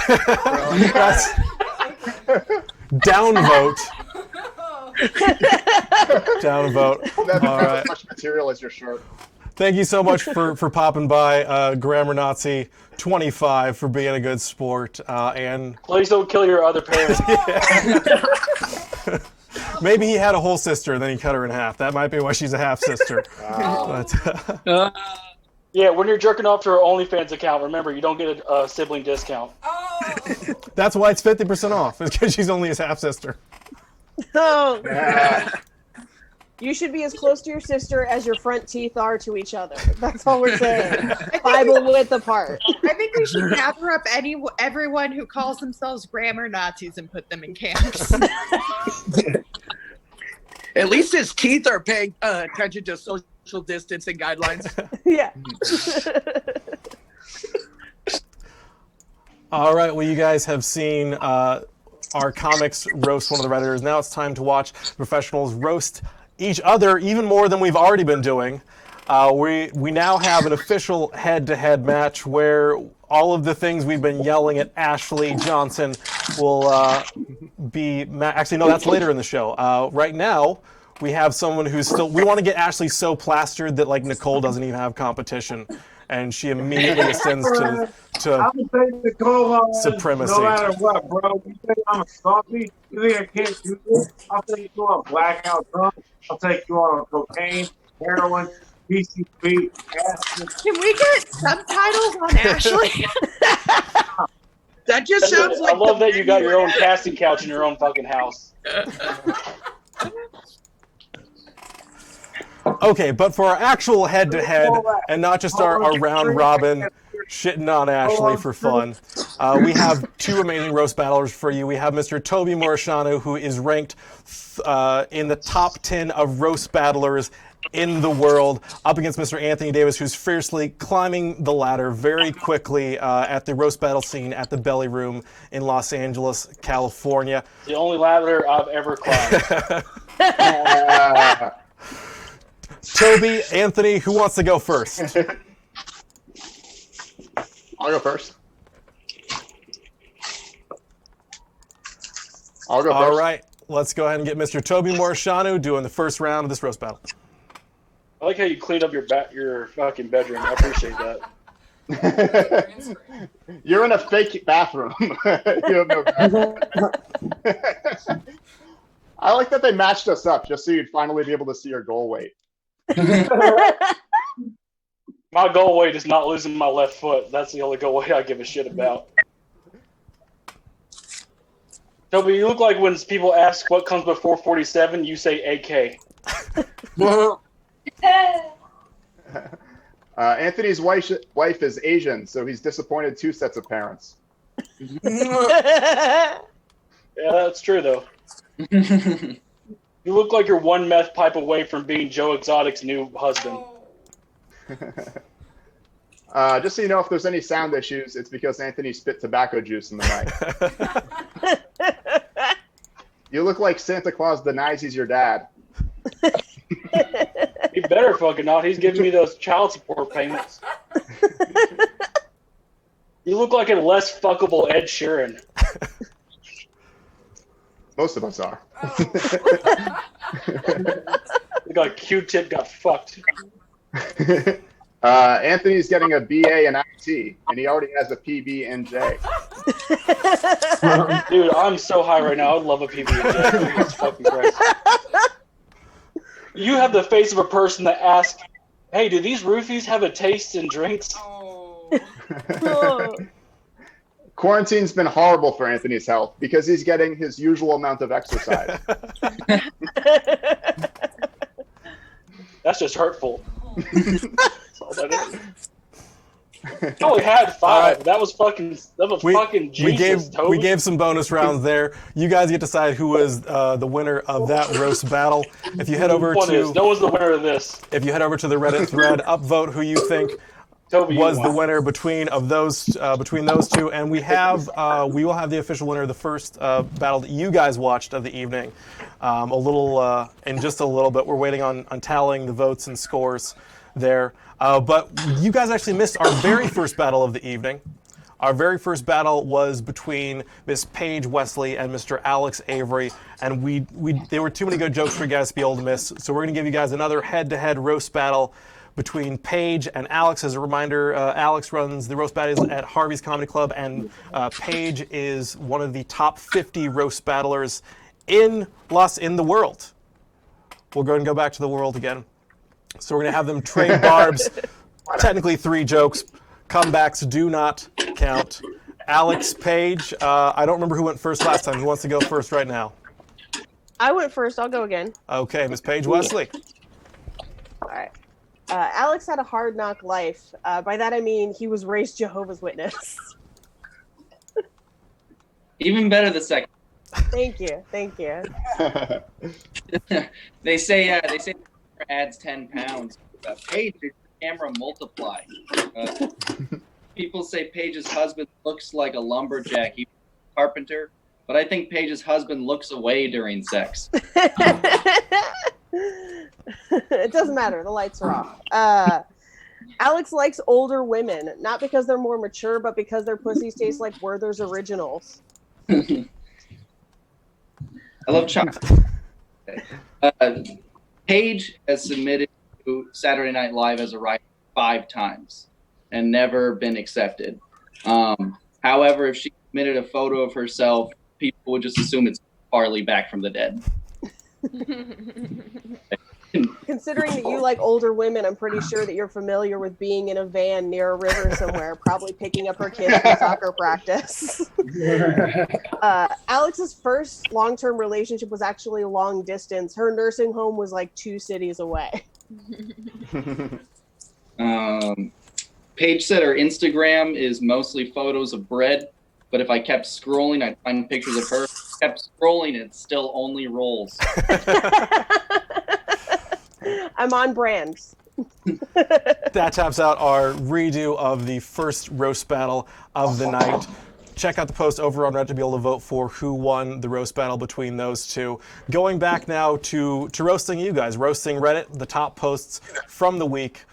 Down vote. Down vote. That's All right. as much material as your shirt. Thank you so much for popping by, Grammar Nazi 25, for being a good sport. And Please don't kill your other parents. maybe he had a whole sister and then he cut her in half. That might be why she's a half sister. Yeah, when you're jerking off to her OnlyFans account, remember, you don't get a sibling discount. That's why it's 50% off, is because she's only his half sister. Oh. You should be as close to your sister as your front teeth are to each other. That's all we're saying. Bible width apart. I think we should gather up everyone who calls themselves grammar Nazis and put them in camps. At least his teeth are paying attention to social distancing guidelines. Yeah. All right, well, you guys have seen our comics roast one of the Redditors. Now it's time to watch professionals roast each other even more than we've already been doing. We now have an official head-to-head match where all of the things we've been yelling at Ashley Johnson will be... Actually, no, that's later in the show. Right now, we have someone who's still... We want to get Ashley so plastered that, like, Nicole doesn't even have competition. And she immediately ascends to I'll take Nicole on supremacy. No matter what, bro. You think I'm a softie? You think I can't do this? I'll take you on blackout drunk. I'll take you on cocaine, heroin, PCP, acid. Can we get subtitles on Ashley? That just sounds like... I love that you got your own casting couch in your own fucking house. Okay, but for our actual head-to-head, and not just our round-robin shitting on Ashley for fun, we have two amazing roast battlers for you. We have Mr. Toby Muresianu, who is ranked in the top 10 of roast battlers in the world, up against Mr. Anthony Davis, who's fiercely climbing the ladder very quickly at the roast battle scene at the Belly Room in Los Angeles, California. The only ladder I've ever climbed. Toby, Anthony, who wants to go first? I'll go first. All right, let's go ahead and get Mr. Toby Muresianu doing the first round of this roast battle. I like how you cleaned up your fucking bedroom. I appreciate that. You're in a fake bathroom. You have no bathroom. I like that they matched us up just so you'd finally be able to see your goal weight. My goal weight is not losing my left foot. That's the only goal weight I give a shit about. Toby, you look like when people ask what comes before 47, you say AK. Anthony's wife is Asian, so he's disappointed two sets of parents. Yeah, that's true, though. You look like you're one meth pipe away from being Joe Exotic's new husband. Just so you know, if there's any sound issues, it's because Anthony spit tobacco juice in the mic. You look like Santa Claus denies he's your dad. He better fucking not. He's giving me those child support payments. You look like a less fuckable Ed Sheeran. Most of us are. Look like Q-Tip got fucked. Anthony's getting a BA in IT, and he already has a PB and J. Dude, I'm so high right now. I would love a PB and J. Jesus fucking Christ. You have the face of a person that asks, "Hey, do these roofies have a taste in drinks?" Quarantine's been horrible for Anthony's health because he's getting his usual amount of exercise. That's just hurtful. That's all that is. I only had 5. That was fucking Jesus, Toby. We gave some bonus rounds there. You guys get to decide who was the winner of that roast battle. If you head over no one's the winner of this. If you head over to the Reddit thread, upvote who you think Toby, was the winner between those two, and we will have the official winner of the first battle that you guys watched of the evening. In just a little bit, we're waiting on tallying the votes and scores there. But you guys actually missed our very first battle of the evening. Our very first battle was between Miss Paige Wesley and Mr. Alex Avery, and there were too many good jokes for you guys to be able to miss. So we're going to give you guys another head-to-head roast battle between Paige and Alex. As a reminder, Alex runs the roast battles at Harvey's Comedy Club, and Paige is one of the top 50 roast battlers in the world. We'll go ahead and go back to the world again. So we're going to have them trade barbs. Technically 3 jokes. Comebacks do not count. Alex, Paige, I don't remember who went first last time. Who wants to go first right now? I went first. I'll go again. Okay, Miss Paige Wesley. All right. Alex had a hard knock life. By that I mean he was raised Jehovah's Witness. Even better the second. Thank you. They say adds 10 pounds. Paige, did your camera multiply? People say Paige's husband looks like a lumberjack, he's a carpenter, but I think Paige's husband looks away during sex. It doesn't matter. The lights are off. Alex likes older women, not because they're more mature, but because their pussies taste like Werther's Originals. I love chocolate. Paige has submitted to Saturday Night Live as a writer 5 times and never been accepted. However, if she submitted a photo of herself, people would just assume it's Farley back from the dead. Considering that you like older women, I'm pretty sure that you're familiar with being in a van near a river somewhere, probably picking up her kids for soccer practice. Alex's first long-term relationship was actually long distance. Her nursing home was like 2 cities away. Paige said her Instagram is mostly photos of bread, but if I kept scrolling, I'd find pictures of her. Kept scrolling, it still only rolls. I'm on brand. That taps out our redo of the first roast battle of the night. Check out the post over on Reddit to be able to vote for who won the roast battle between those two. Going back now to roasting you guys, roasting Reddit, the top posts from the week.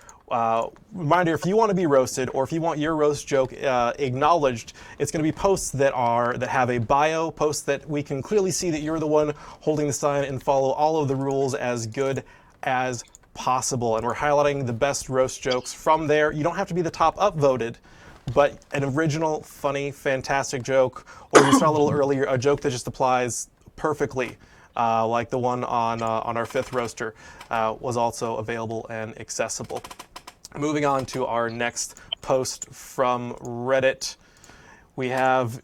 Reminder, if you want to be roasted or if you want your roast joke acknowledged, it's going to be posts that have a bio, posts that we can clearly see that you're the one holding the sign and follow all of the rules as good as possible. And we're highlighting the best roast jokes from there. You don't have to be the top upvoted, but an original, funny, fantastic joke, or we saw a little earlier, a joke that just applies perfectly, like the one on our 5th roaster, was also available and accessible. Moving on to our next post from Reddit, we have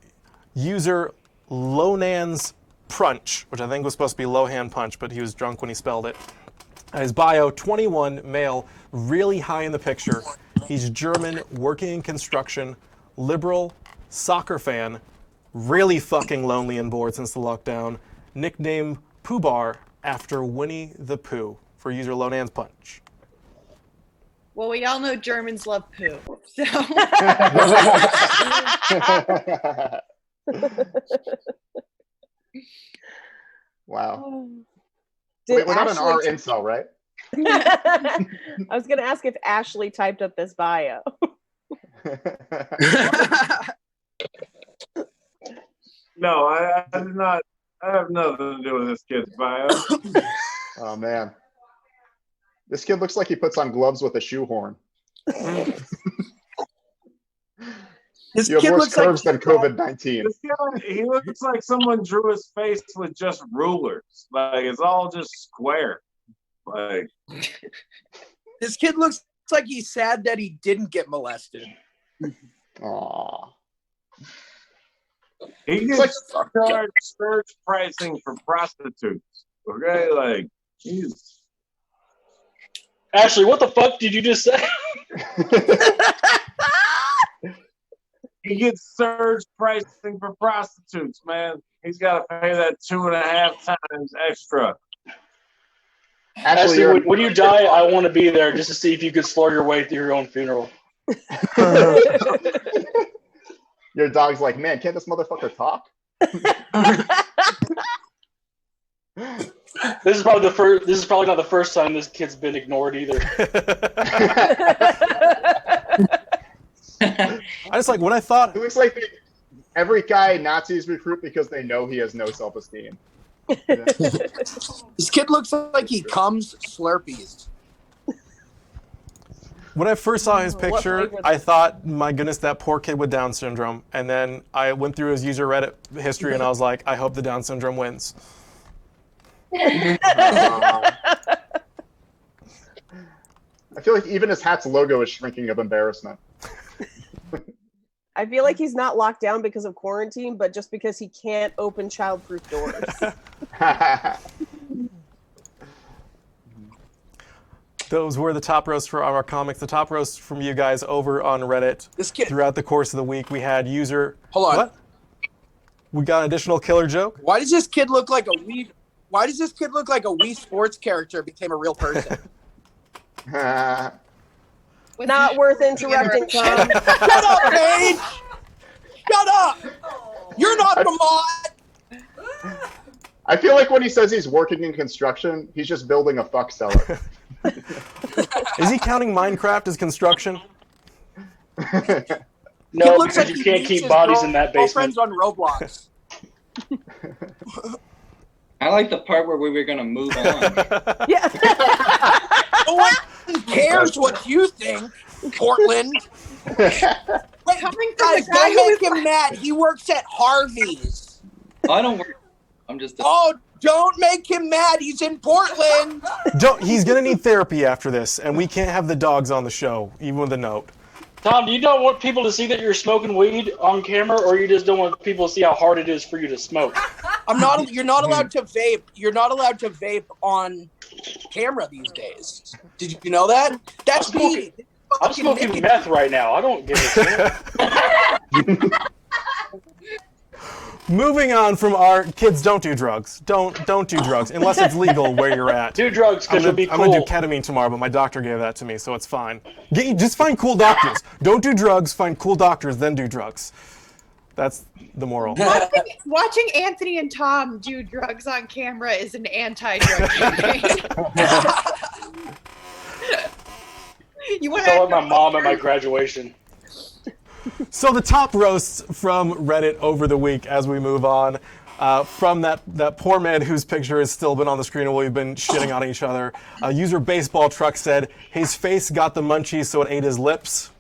user Lonan's Prunch, which I think was supposed to be Lohan Punch, but he was drunk when he spelled it. His bio, 21, male, really high in the picture. He's German, working in construction, liberal, soccer fan, really fucking lonely and bored since the lockdown, nickname Pooh Bar after Winnie the Pooh, for user Lonan's Punch. Well, we all know Germans love poo. So. Wow. Wait, we're not an R incel, right? I was going to ask if Ashley typed up this bio. No, I did not. I have nothing to do with this kid's bio. Oh, man. This kid looks like he puts on gloves with a shoehorn. This you have kid worse looks curves like than COVID-19. He looks like someone drew his face with just rulers. Like, it's all just square. Like, this kid looks like he's sad that he didn't get molested. Aww. He gets charged surge pricing for prostitutes. Okay, like, jeez. Ashley, what the fuck did you just say? He gets surge pricing for prostitutes, man. He's got to pay that 2.5 times extra. Ashley, when you die, I want to be there just to see if you could slur your way through your own funeral. Your dog's like, man, can't this motherfucker talk? This is probably not the first time this kid's been ignored either. I just like when I thought it looks like every guy Nazis recruit because they know he has no self-esteem. Yeah. This kid looks like he comes Slurpees. When I first saw his picture, I thought, my goodness, that poor kid with Down syndrome. And then I went through his user Reddit history and I was like, I hope the Down syndrome wins. I feel like even his hat's logo is shrinking of embarrassment. I feel like he's not locked down because of quarantine, but just because he can't open child-proof doors. Those were the top roasts for our comics. The top roasts from you guys over on Reddit. This kid. Throughout the course of the week, we had user. Hold on. What? We got an additional killer joke. Why does this kid look like a Wii? Why does this kid look like a Wii Sports character became a real person? Not worth interrupting, Tom. Shut up, Paige! Shut up! You're not the mod! I feel like when he says he's working in construction, he's just building a fuck cellar. Is he counting Minecraft as construction? No, because you can't keep bodies in that basement. Friends on Roblox. I like the part where we were going to move on. Yeah. No one cares what you think, Portland. Wait, Coming from guys, the guy don't who make him mad. He works at Harvey's. I don't work. I'm just. Oh, don't make him mad. He's in Portland. He's gonna need therapy after this, and we can't have the dogs on the show, even with a note. Tom, do you not want people to see that you're smoking weed on camera, or you just don't want people to see how hard it is for you to smoke? You're not allowed to vape. You're not allowed to vape on camera these days. Did you know that? That's me. I'm smoking meth right now. I don't give a shit. Moving on from our kids, don't do drugs. Don't do drugs unless it's legal where you're at. Do drugs because it'll be cool. I'm gonna do ketamine tomorrow, but my doctor gave that to me, so it's fine. Just find cool doctors. Don't do drugs. Find cool doctors, then do drugs. That's the moral. Watching Anthony and Tom do drugs on camera is an anti-drug campaign. You want to tell my mom at my graduation. So the top roasts from Reddit over the week as we move on. From that poor man whose picture has still been on the screen while we've been shitting on each other. User Baseball Truck said, his face got the munchies so it ate his lips.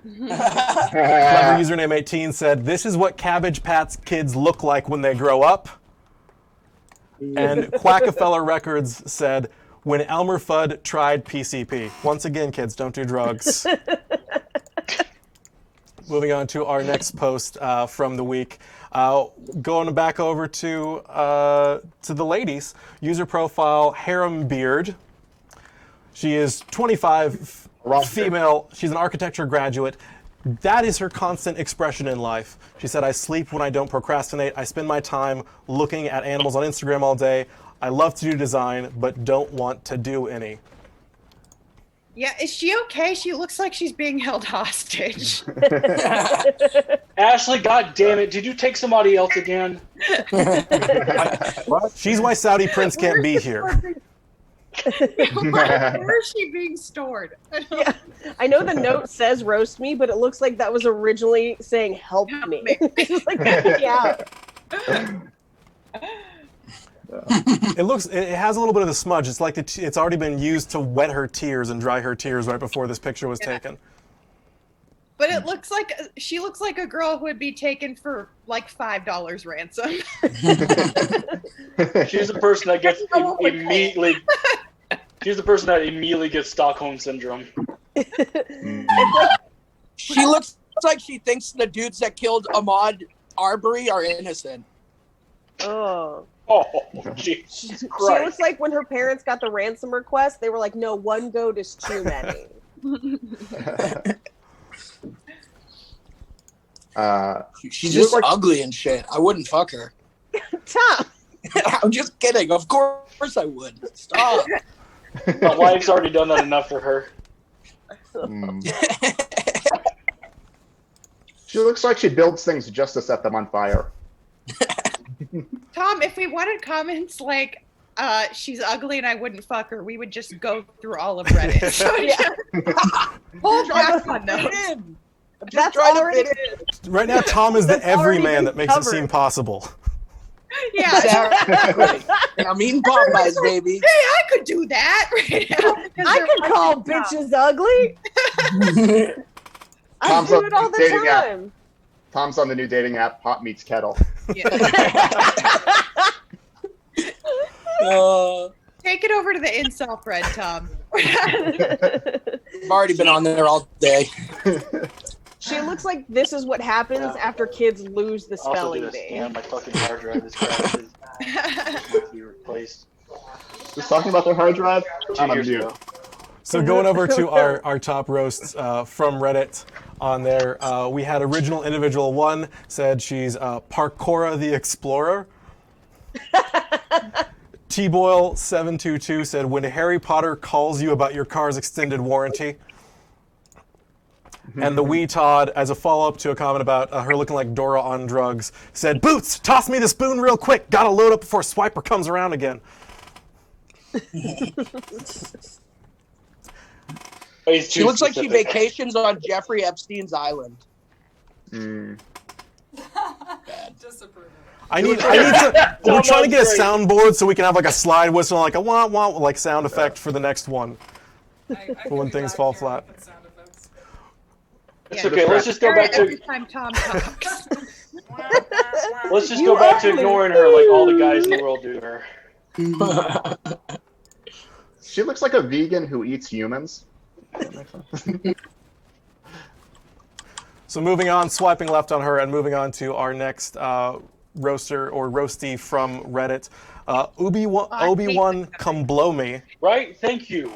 Clever username 18 said, this is what Cabbage Patch kids look like when they grow up. And Quackafeller Records said, when Elmer Fudd tried PCP. Once again, kids, don't do drugs. Moving on to our next post from the week. Going back over to the ladies. User profile Harem Beard. She is 25, female. She's an architecture graduate. That is her constant expression in life. She said, I sleep when I don't procrastinate. I spend my time looking at animals on Instagram all day. I love to do design, but don't want to do any. Yeah, is she okay? She looks like she's being held hostage. Ashley, God damn it! Did you take somebody else again? She's why Saudi Prince can't be here. Where is she being stored? Yeah. I know the note says roast me, but it looks like that was originally saying help me. It's like, yeah. It has a little bit of the smudge. It's like it's already been used to wet her tears and dry her tears right before this picture was taken. But it looks like she looks like a girl who would be taken for like $5 ransom. She's the person that gets immediately. She's the person that immediately gets Stockholm syndrome. She looks like she thinks the dudes that killed Ahmaud Arbery are innocent. Oh. Oh, Jesus She Christ. looks like when her parents got the ransom request, they were like, no, one goat is too many. She's just ugly and shit. I wouldn't fuck her. Tom! I'm just kidding. Of course I would. Stop. My wife's already done that enough for her. She looks like she builds things just to set them on fire. Tom, if we wanted comments like, she's ugly and I wouldn't fuck her, we would just go through all of Reddit. So hold back on those. That's already Right now, Tom is the That's already everyman been that makes it covered. seem possible. Yeah. Exactly. I'm eating Popeyes, baby. Hey, I could do that right now. I could call bitches ugly. I Tom's do on it all the dating app. time. Tom's on the new dating app, Hot Meets Kettle. Take it over to the incel thread, Tom. I've already been on there all day. She looks like this is what happens after kids lose the I also spelling did a bee. scan. My fucking hard drive is crashed. It be replaced. Just talking about their hard drive? 2 I'm on years mute. ago. So going over to our top roasts from Reddit on there, we had original individual 1 said she's Parkora the Explorer. T-Boyle722 said, when Harry Potter calls you about your car's extended warranty. And the wee Todd, as a follow-up to a comment about her looking like Dora on drugs, said, Boots, toss me the spoon real quick. Gotta load up before Swiper comes around again. She looks like she vacations on Jeffrey Epstein's island. Disapproval. I need some, we're trying to get a soundboard so we can have like a slide whistle, like a wah wah, like sound effect for the next one. For when things fall flat. It's okay. Let's just go back Every to time Tom talks. let's just go back to ignoring her like all the guys in the world do her. She looks like a vegan who eats humans. So moving on, swiping left on her and moving on to our next roaster or roasty from Reddit. Obi-Wan come blow me. Right? Thank you.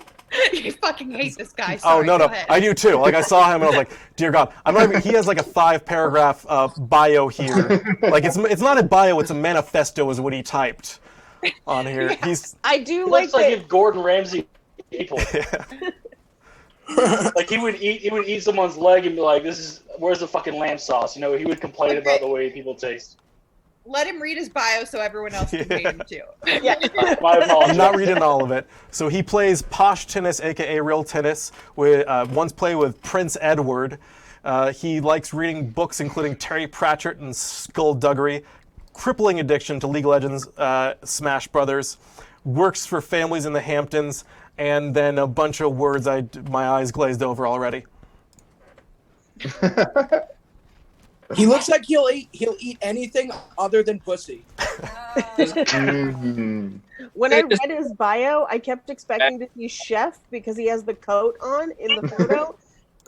You fucking hate this guy. Sorry, No, go ahead. I do too. Like I saw him and I was like, dear God, I'm not even. He has like a 5-paragraph bio here. Like it's not a bio, it's a manifesto, is what he typed on here. He's. I do Looks like like if Gordon Ramsay people. Like he would eat someone's leg and be like, where's the fucking lamb sauce? You know, he would complain about the way people taste. Let him read his bio so everyone else can read him too. Yeah. My apologies. I'm not reading all of it. So he plays posh tennis, aka real tennis. With once played with Prince Edward. He likes reading books including Terry Pratchett and Skullduggery. Crippling addiction to League of Legends, Smash Brothers. Works for families in the Hamptons, and then a bunch of words my eyes glazed over already. He looks like he'll eat anything other than pussy. When I read his bio, I kept expecting to see chef because he has the coat on in the photo.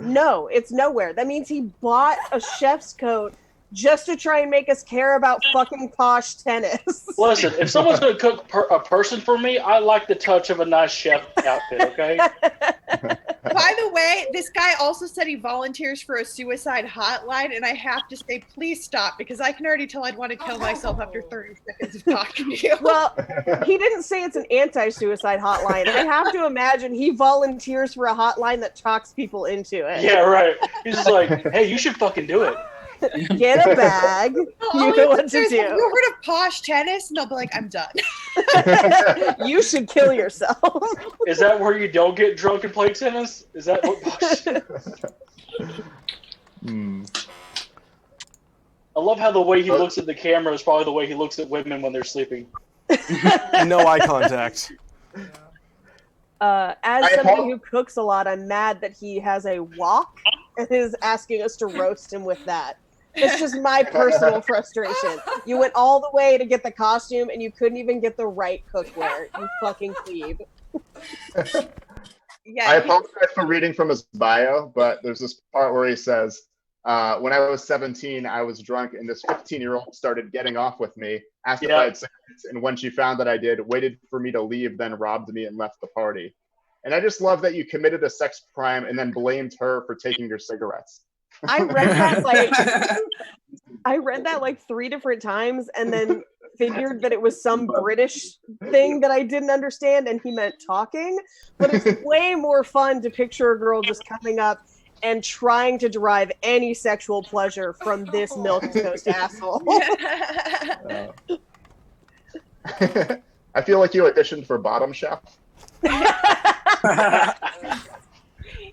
No, it's nowhere. That means he bought a chef's coat just to try and make us care about fucking posh tennis. Listen, if someone's going to cook a person for me, I like the touch of a nice chef outfit, okay? By the way, this guy also said he volunteers for a suicide hotline, and I have to say, please stop, because I can already tell I'd want to kill myself after 30 seconds of talking to you. Well, he didn't say it's an anti-suicide hotline. I have to imagine he volunteers for a hotline that talks people into it. Yeah, right. He's just like, hey, you should fucking do it. Get a bag. You know what to Have you do. heard of posh tennis? And they'll be like, I'm done. You should kill yourself. Is that where you don't get drunk and play tennis? Is that what I love how the way he looks at the camera is probably the way he looks at women when they're sleeping. No eye contact. As somebody who cooks a lot, I'm mad that he has a wok and is asking us to roast him with that. It's just my personal frustration. You went all the way to get the costume and you couldn't even get the right cookware. You fucking plebe. Yeah. I apologize for reading from his bio, but there's this part where he says, When I was 17, I was drunk, and this 15-year-old started getting off with me, asked if I had cigarettes, and when she found that I did, waited for me to leave, then robbed me and left the party. And I just love that you committed a sex crime and then blamed her for taking your cigarettes. I read that like 3 different times, and then figured that it was some British thing that I didn't understand, and he meant talking. But it's way more fun to picture a girl just coming up and trying to derive any sexual pleasure from this milquetoast asshole. I feel like you auditioned for Bottom Chef.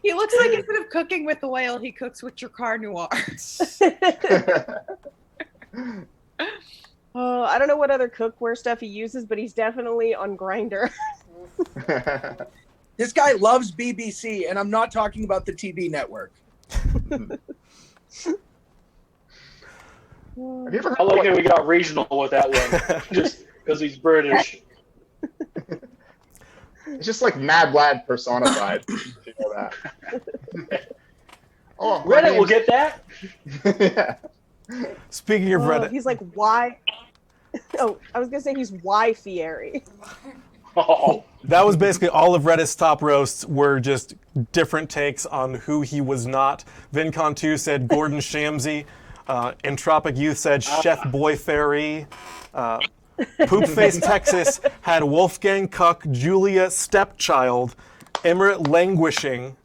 He looks like instead of cooking with oil, he cooks with Dracar Noir. Oh, I don't know what other cookware stuff he uses, but he's definitely on Grindr. This guy loves BBC, and I'm not talking about the TV network. I like how we got regional with that one, just because he's British. It's just like Mad Lad personified. If you know that. Oh, Reddit will get that. Yeah. Speaking of Reddit, He's like, why? Oh, I was going to say he's why-fieri. Oh. that was basically all of Reddit's top roasts were just different takes on who he was not. VinCon2 said Gordon Shamsey. Entropic Youth said Chef Boy Fairy. Poopface Texas had Wolfgang Cuck, Julia Stepchild, Emirate Languishing,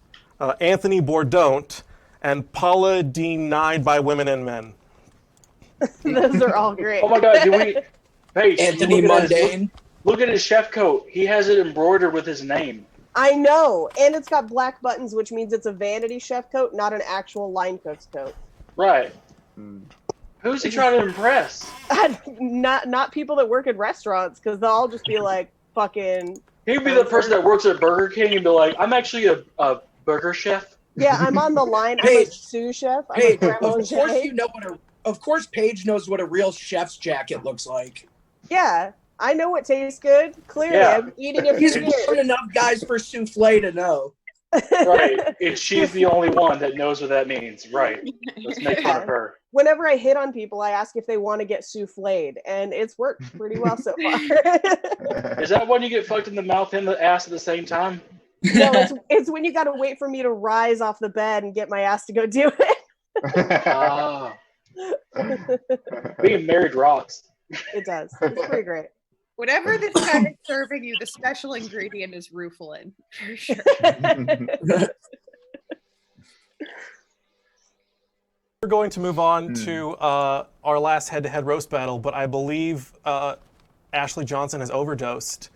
Anthony Bourdont, and Paula denied by women and men. Those are all great. Oh my God! Paige, Anthony Mundane. Look at his chef coat. He has it embroidered with his name. I know, and it's got black buttons, which means it's a vanity chef coat, not an actual line cook's coat. Right. Who's he trying to impress? Not people that work in restaurants, because they'll all just be like fucking. He'd be the person that works at Burger King and be like, "I'm actually a burger chef." Yeah, I'm on the line. I'm a sous chef. I'm Paige, a creme of course brulee. you know of course Paige knows what a real chef's jacket looks like. Yeah, I know what tastes good. Clearly, Yeah. I'm eating it. He's known enough guys for souffle to know. Right. And she's the only one that knows what that means. Right. Let's make fun of her. Whenever I hit on people, I ask if they want to get souffled, and it's worked pretty well so far. Is that when you get fucked in the mouth and the ass at the same time? No, it's when you got to wait for me to rise off the bed and get my ass to go do it. Ah. Being married rocks. It does. It's pretty great. Whatever this guy is serving you, the special ingredient is Rufalin, for sure. We're going to move on to our last head-to-head roast battle, but I believe Ashley Johnson has overdosed.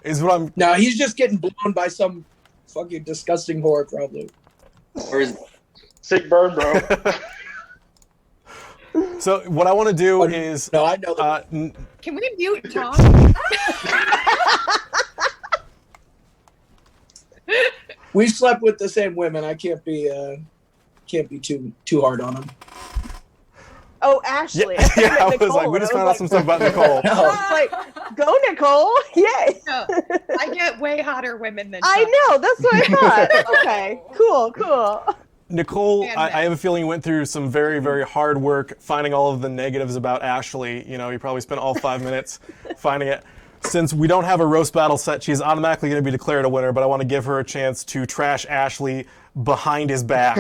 Is what I'm. No, he's just getting blown by some fucking disgusting whore, probably. Or is Sick burn, bro. So what I want to do is. No, I know. Can we mute Tom? We slept with the same women. I can't be too hard on them. Oh, Ashley. Yeah, I was like, we just found out some stuff about Nicole. I was like, go Nicole! Yay! No, I get way hotter women than I Tom. know. That's what I thought. Okay, cool. Nicole, And I have a feeling you went through some very, very hard work finding all of the negatives about Ashley. You know, you probably spent all 5 minutes finding it. Since we don't have a roast battle set, she's automatically going to be declared a winner, but I want to give her a chance to trash Ashley behind his back.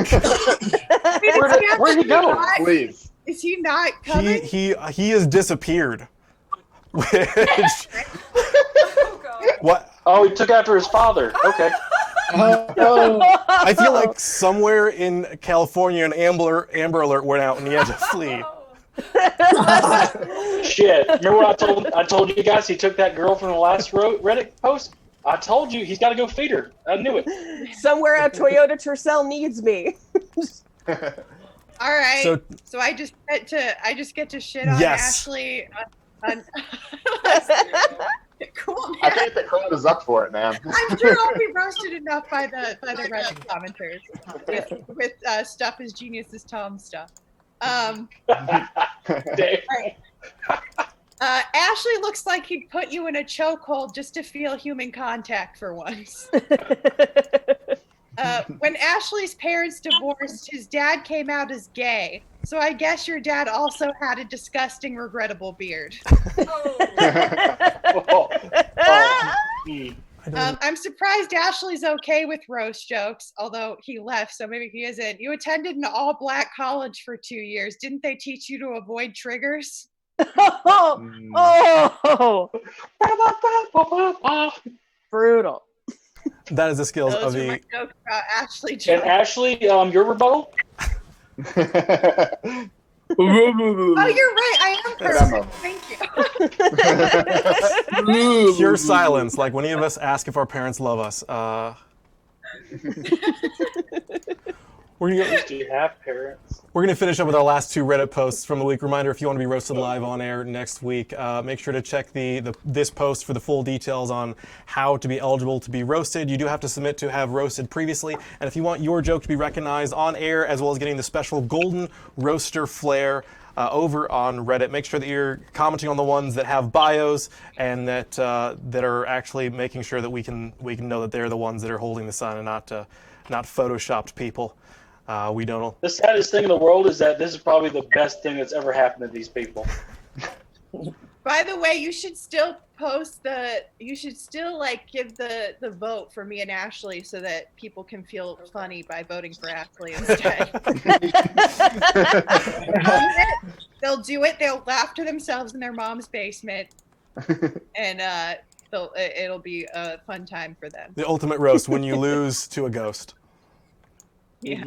Where'd he go? Please. Is he not coming? He has disappeared. Which, what? Oh, he took after his father. Okay. I feel like somewhere in California an Amber Alert went out and he had to flee. Shit. Remember what I told you guys? He took that girl from the last Reddit post? I told you he's got to go feed her. I knew it. Somewhere a Toyota Tercel needs me. All right. So I just get to shit on Yes. Ashley. Cool, man. I think the crowd is up for it, man. I'm sure I'll be roasted enough by the Reddit commenters with stuff as genius as Tom stuff. Right. Ashley looks like he'd put you in a chokehold just to feel human contact for once. When Ashley's parents divorced, his dad came out as gay. So I guess your dad also had a disgusting, regrettable beard. I'm surprised Ashley's okay with roast jokes, although he left, so maybe he isn't. You attended an all-black college for 2 years. Didn't they teach you to avoid triggers? Brutal. That is the skills Those of are the. my jokes about Ashley And Jones. Ashley, your rebuttal? Oh, you're right. I am perfect. Thank you. Pure silence, like when any of us ask if our parents love us. We're gonna finish up with our last two Reddit posts from the week. Reminder: if you want to be roasted live on air next week, make sure to check this post for the full details on how to be eligible to be roasted. You do have to submit to have roasted previously, and if you want your joke to be recognized on air as well as getting the special golden roaster flair over on Reddit, make sure that you're commenting on the ones that have bios and that are actually making sure that we can know that they're the ones that are holding the sign and not photoshopped people. We don't. The saddest thing in the world is that this is probably the best thing that's ever happened to these people. By the way, you should still give the vote for me and Ashley so that people can feel funny by voting for Ashley instead. They'll do it. They'll laugh to themselves in their mom's basement, and it'll be a fun time for them. The ultimate roast when you lose to a ghost. Yeah.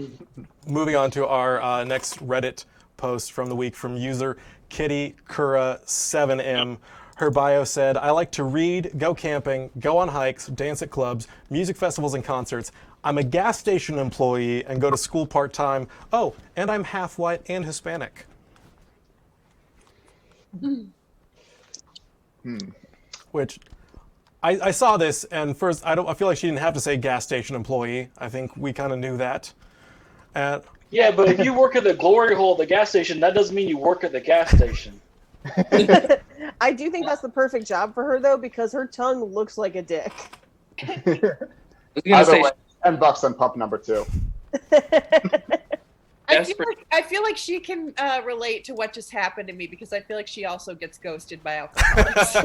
Moving on to our next Reddit post from the week from user Kitty Kura 7M. Her bio said, "I like to read, go camping, go on hikes, dance at clubs, music festivals and concerts. I'm a gas station employee and go to school part-time. Oh, and I'm half white and Hispanic." Which I saw this, and first I feel like she didn't have to say gas station employee. I think we kind of knew that. Yeah, but if you work at the glory hole at the gas station, that doesn't mean you work at the gas station. I do think that's the perfect job for her, though, because her tongue looks like a dick. Either way, $10 on pup number 2. I feel like she can relate to what just happened to me because I feel like she also gets ghosted by alcoholics.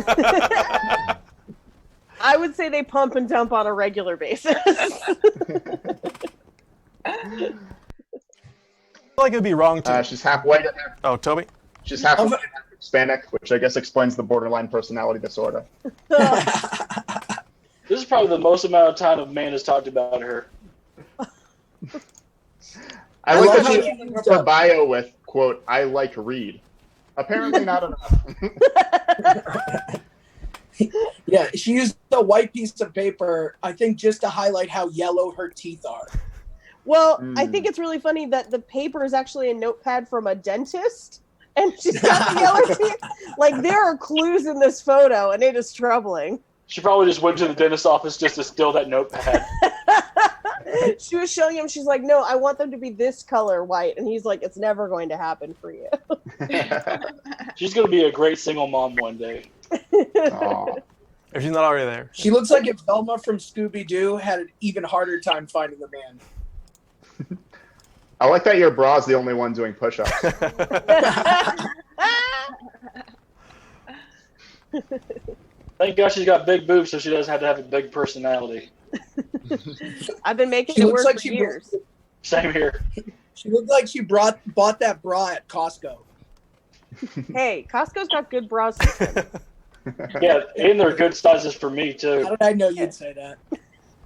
I would say they pump and dump on a regular basis. I feel like it'd be wrong to. She's half white. Oh, Toby? She's half white and half Hispanic, which I guess explains the borderline personality disorder. This is probably the most amount of time a man has talked about her. I like that she ended her bio with, quote, "I like read." Apparently not enough. Yeah, she used a white piece of paper, I think, just to highlight how yellow her teeth are. Well, I think it's really funny that the paper is actually a notepad from a dentist, and she's got the yellow teeth. Like, there are clues in this photo, and it is troubling. She probably just went to the dentist's office just to steal that notepad. She was showing him, she's like, "No, I want them to be this color white," and he's like, "It's never going to happen for you." She's going to be a great single mom one day. If she's not already there. She looks like if Velma from Scooby-Doo had an even harder time finding a man. I like that your bra's the only one doing push-ups. Thank God she's got big boobs so she doesn't have to have a big personality. I've been making it work for years. Same here. She looked like she bought that bra at Costco. Hey, Costco's got good bras. Yeah, and they're good sizes for me, too. How did I know you'd say that?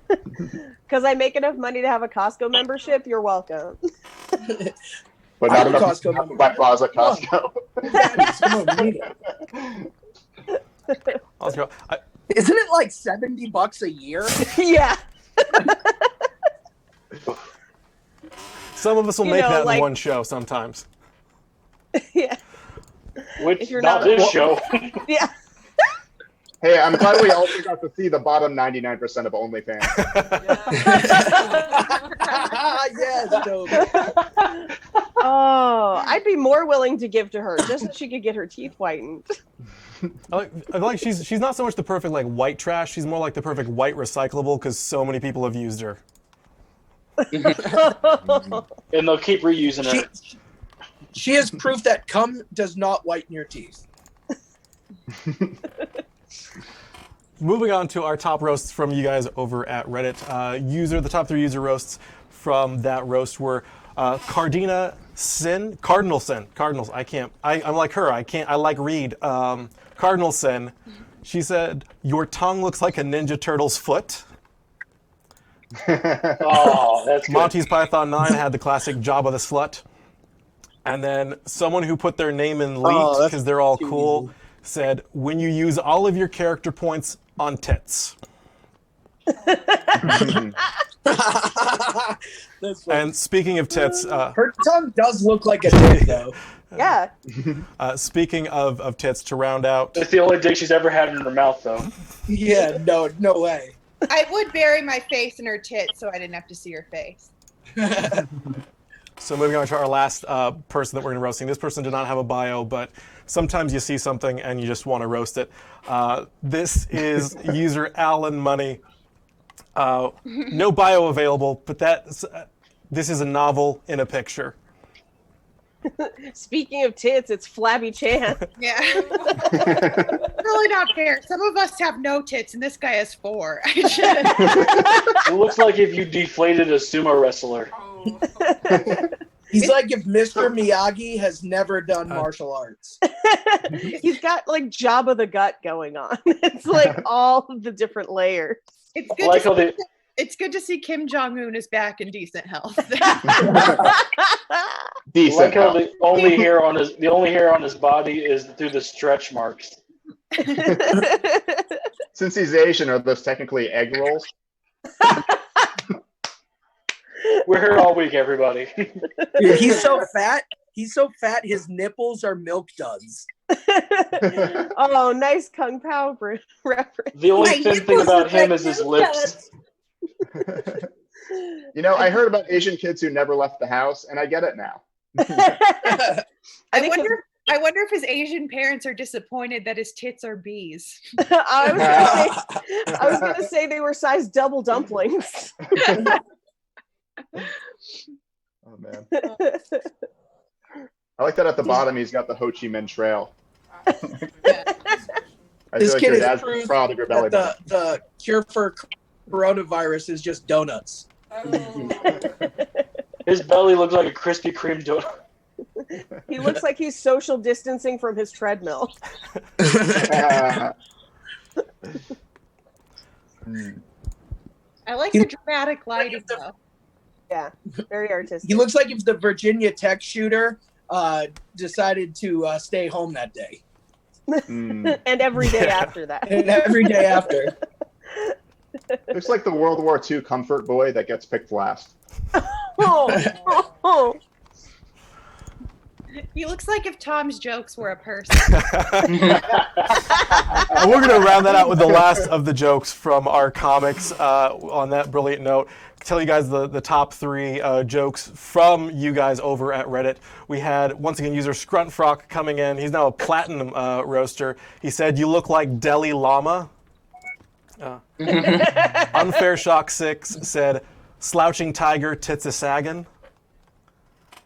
Because I make enough money to have a Costco membership. You're welcome. But not enough to buy bras at Costco. Isn't it like $70 a year? Yeah. Some of us will make that in one show sometimes. Yeah. Which, not this show. Yeah. Hey, I'm glad we also got to see the bottom 99% of OnlyFans. Yes, Toby. Oh, I'd be more willing to give to her just so she could get her teeth whitened. I like she's not so much the perfect like white trash. She's more like the perfect white recyclable because so many people have used her. And they'll keep reusing her. She is proof that cum does not whiten your teeth. Moving on to our top roasts from you guys over at Reddit. The top 3 user roasts from that roast were Cardinal Sin. Cardinals. I'm like her. I like Reed. Cardinal Sin. She said, "Your tongue looks like a Ninja Turtle's foot." Oh, that's good. Monty's Python 9 had the classic Jabba the Slut. And then someone who put their name in Leet because they're all cool said, "When you use all of your character points on tits." And speaking of tits, her tongue does look like a dick, though. Yeah. Speaking of tits, to round out, It's the only dick she's ever had in her mouth, though. Yeah, no way. I would bury my face in her tits so I didn't have to see her face. So moving on to our last person that we're going to roasting. This person did not have a bio, but sometimes you see something and you just want to roast it. This is user Alan Money. No bio available, but this is a novel in a picture. Speaking of tits, it's Flabby Chan. Yeah. Really not fair. Some of us have no tits, and this guy has 4. It looks like if you deflated a sumo wrestler. He's like if Mr. Miyagi has never done martial arts. He's got like Jabba the Gut going on. It's like all of the different layers. It's good, it's good to see Kim Jong-un is back in decent health. Decent like how the only hair on his body is through the stretch marks. Since he's Asian, are those technically egg rolls? We're here all week, everybody. Dude, he's so fat. His nipples are milk duds. Oh, nice Kung Pao reference. The only thin thing about him is his lips. You know, I heard about Asian kids who never left the house, and I get it now. I wonder if his Asian parents are disappointed that his tits are bees. I was gonna say they were size double dumplings. Oh man. I like that at the bottom he's got the Ho Chi Minh Trail. I This feel kid like is your proof dad's proud of your belly that button. the cure for coronavirus is just donuts. His belly looks like a Krispy Kreme donut. He looks like he's social distancing from his treadmill. I like the dramatic lighting, though. Yeah, very artistic. He looks like if the Virginia Tech shooter decided to stay home that day. And every day after that. And every day after. Looks like the World War II comfort boy that gets picked last. He looks like if Tom's jokes were a person. We're going to round that out with the last of the jokes from our comics. On that brilliant note, tell you guys the top 3 jokes from you guys over at Reddit. We had, once again, user Scruntfrock coming in. He's now a platinum roaster. He said, "You look like Delhi Lama." Unfair Shock 6 said, "Slouching Tiger tits a saggin."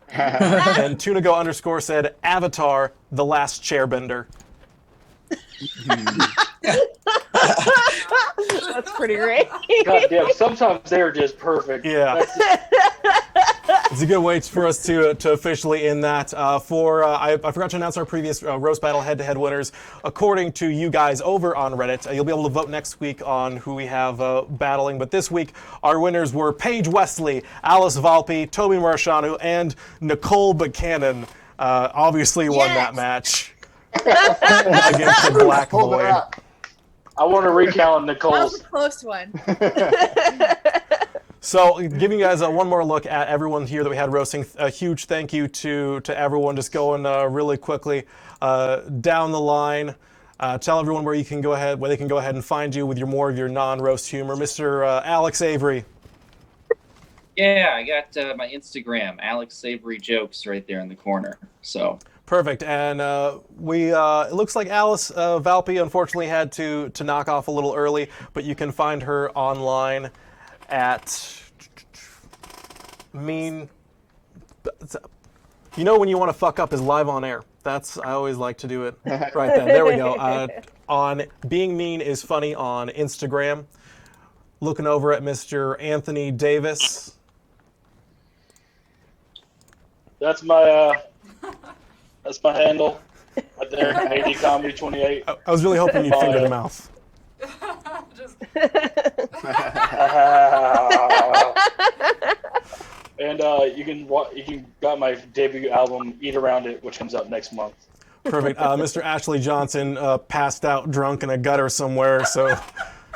And Tunago _ said, "Avatar, the last chairbender." That's pretty great. God damn, sometimes they're just perfect. Yeah. It's a good way for us to officially end that. I forgot to announce our previous roast battle head-to-head winners. According to you guys over on Reddit, you'll be able to vote next week on who we have battling. But this week, our winners were Paige Wesley, Alice Valpey, Toby Muresianu, and Nicole Becannon. Obviously won that match against the Black Void. I want to recount Nicole's. That was a close one. So, giving you guys one more look at everyone here that we had roasting. A huge thank you to everyone. Just going really quickly down the line. Tell everyone where they can go ahead and find you with more of your non-roast humor, Mr. Alex Avery. Yeah, I got my Instagram, Alex Avery Jokes, right there in the corner. So. Perfect, and it looks like Alice Valpey unfortunately had to knock off a little early, but you can find her online at mean, you know when you want to fuck up is live on air. I always like to do it right then. There we go. On Being Mean is Funny on Instagram. Looking over at Mr. Anthony Davis. That's my handle right there. AD Comedy 28. I was really hoping you'd finger the mouth. And you can got my debut album Eat Around It, which comes out next month. Perfect. Mr. Ashley Johnson passed out drunk in a gutter somewhere, so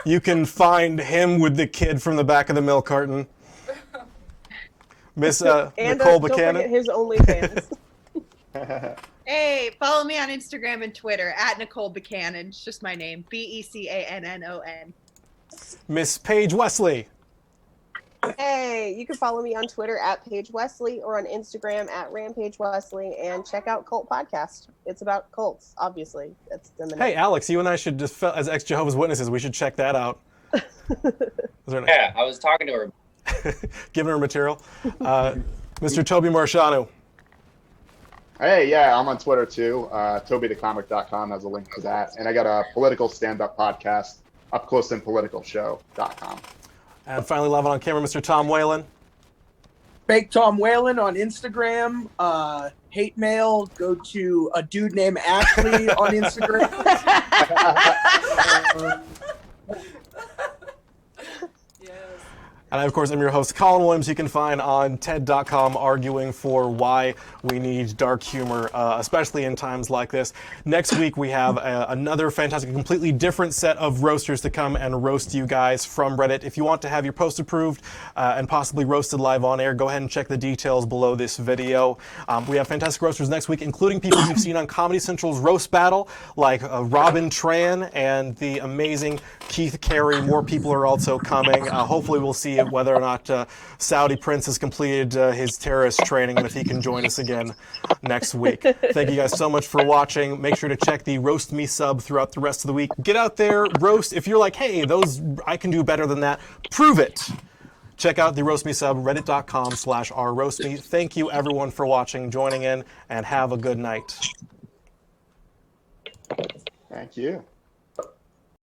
you can find him with the kid from the back of the milk carton. Miss and Nicole don't Becannon. forget his OnlyFans. Hey, follow me on Instagram and Twitter at Nicole Becannon. It's just my name, Becannon. Miss Paige Wesley. Hey, you can follow me on Twitter at Paige Wesley or on Instagram at Rampage Wesley, and check out Cult Podcast. It's about cults, obviously. That's the name. Hey, Alex, you and I should just, as ex-Jehovah's Witnesses, we should check that out. Yeah, I was talking to her. Giving her material. Mr. Toby Muresianu. Hey, yeah, I'm on Twitter too. TobyTheComic.com has a link to that. And I got a political stand-up podcast, UpCloseAndPoliticalShow.com. And finally, live on camera, Mr. Tom Whalen. Fake Tom Whalen on Instagram. Hate mail, go to a dude named Ashley on Instagram. And I, of course, am your host, Collin Williams. You can find on TED.com arguing for why we need dark humor, especially in times like this. Next week, we have another fantastic, completely different set of roasters to come and roast you guys from Reddit. If you want to have your post approved and possibly roasted live on air, go ahead and check the details below this video. We have fantastic roasters next week, including people you've seen on Comedy Central's Roast Battle, like Robin Tran and the amazing Keith Carey. More people are also coming. Hopefully, we'll see whether or not Saudi Prince has completed his terrorist training and if he can join us again next week. Thank you guys so much for watching. Make sure to check the Roast Me sub throughout the rest of the week. Get out there, roast. If you're like, hey, I can do better than that, prove it. Check out the Roast Me sub, reddit.com/rroastme. Thank you everyone for watching, joining in, and have a good night. Thank you.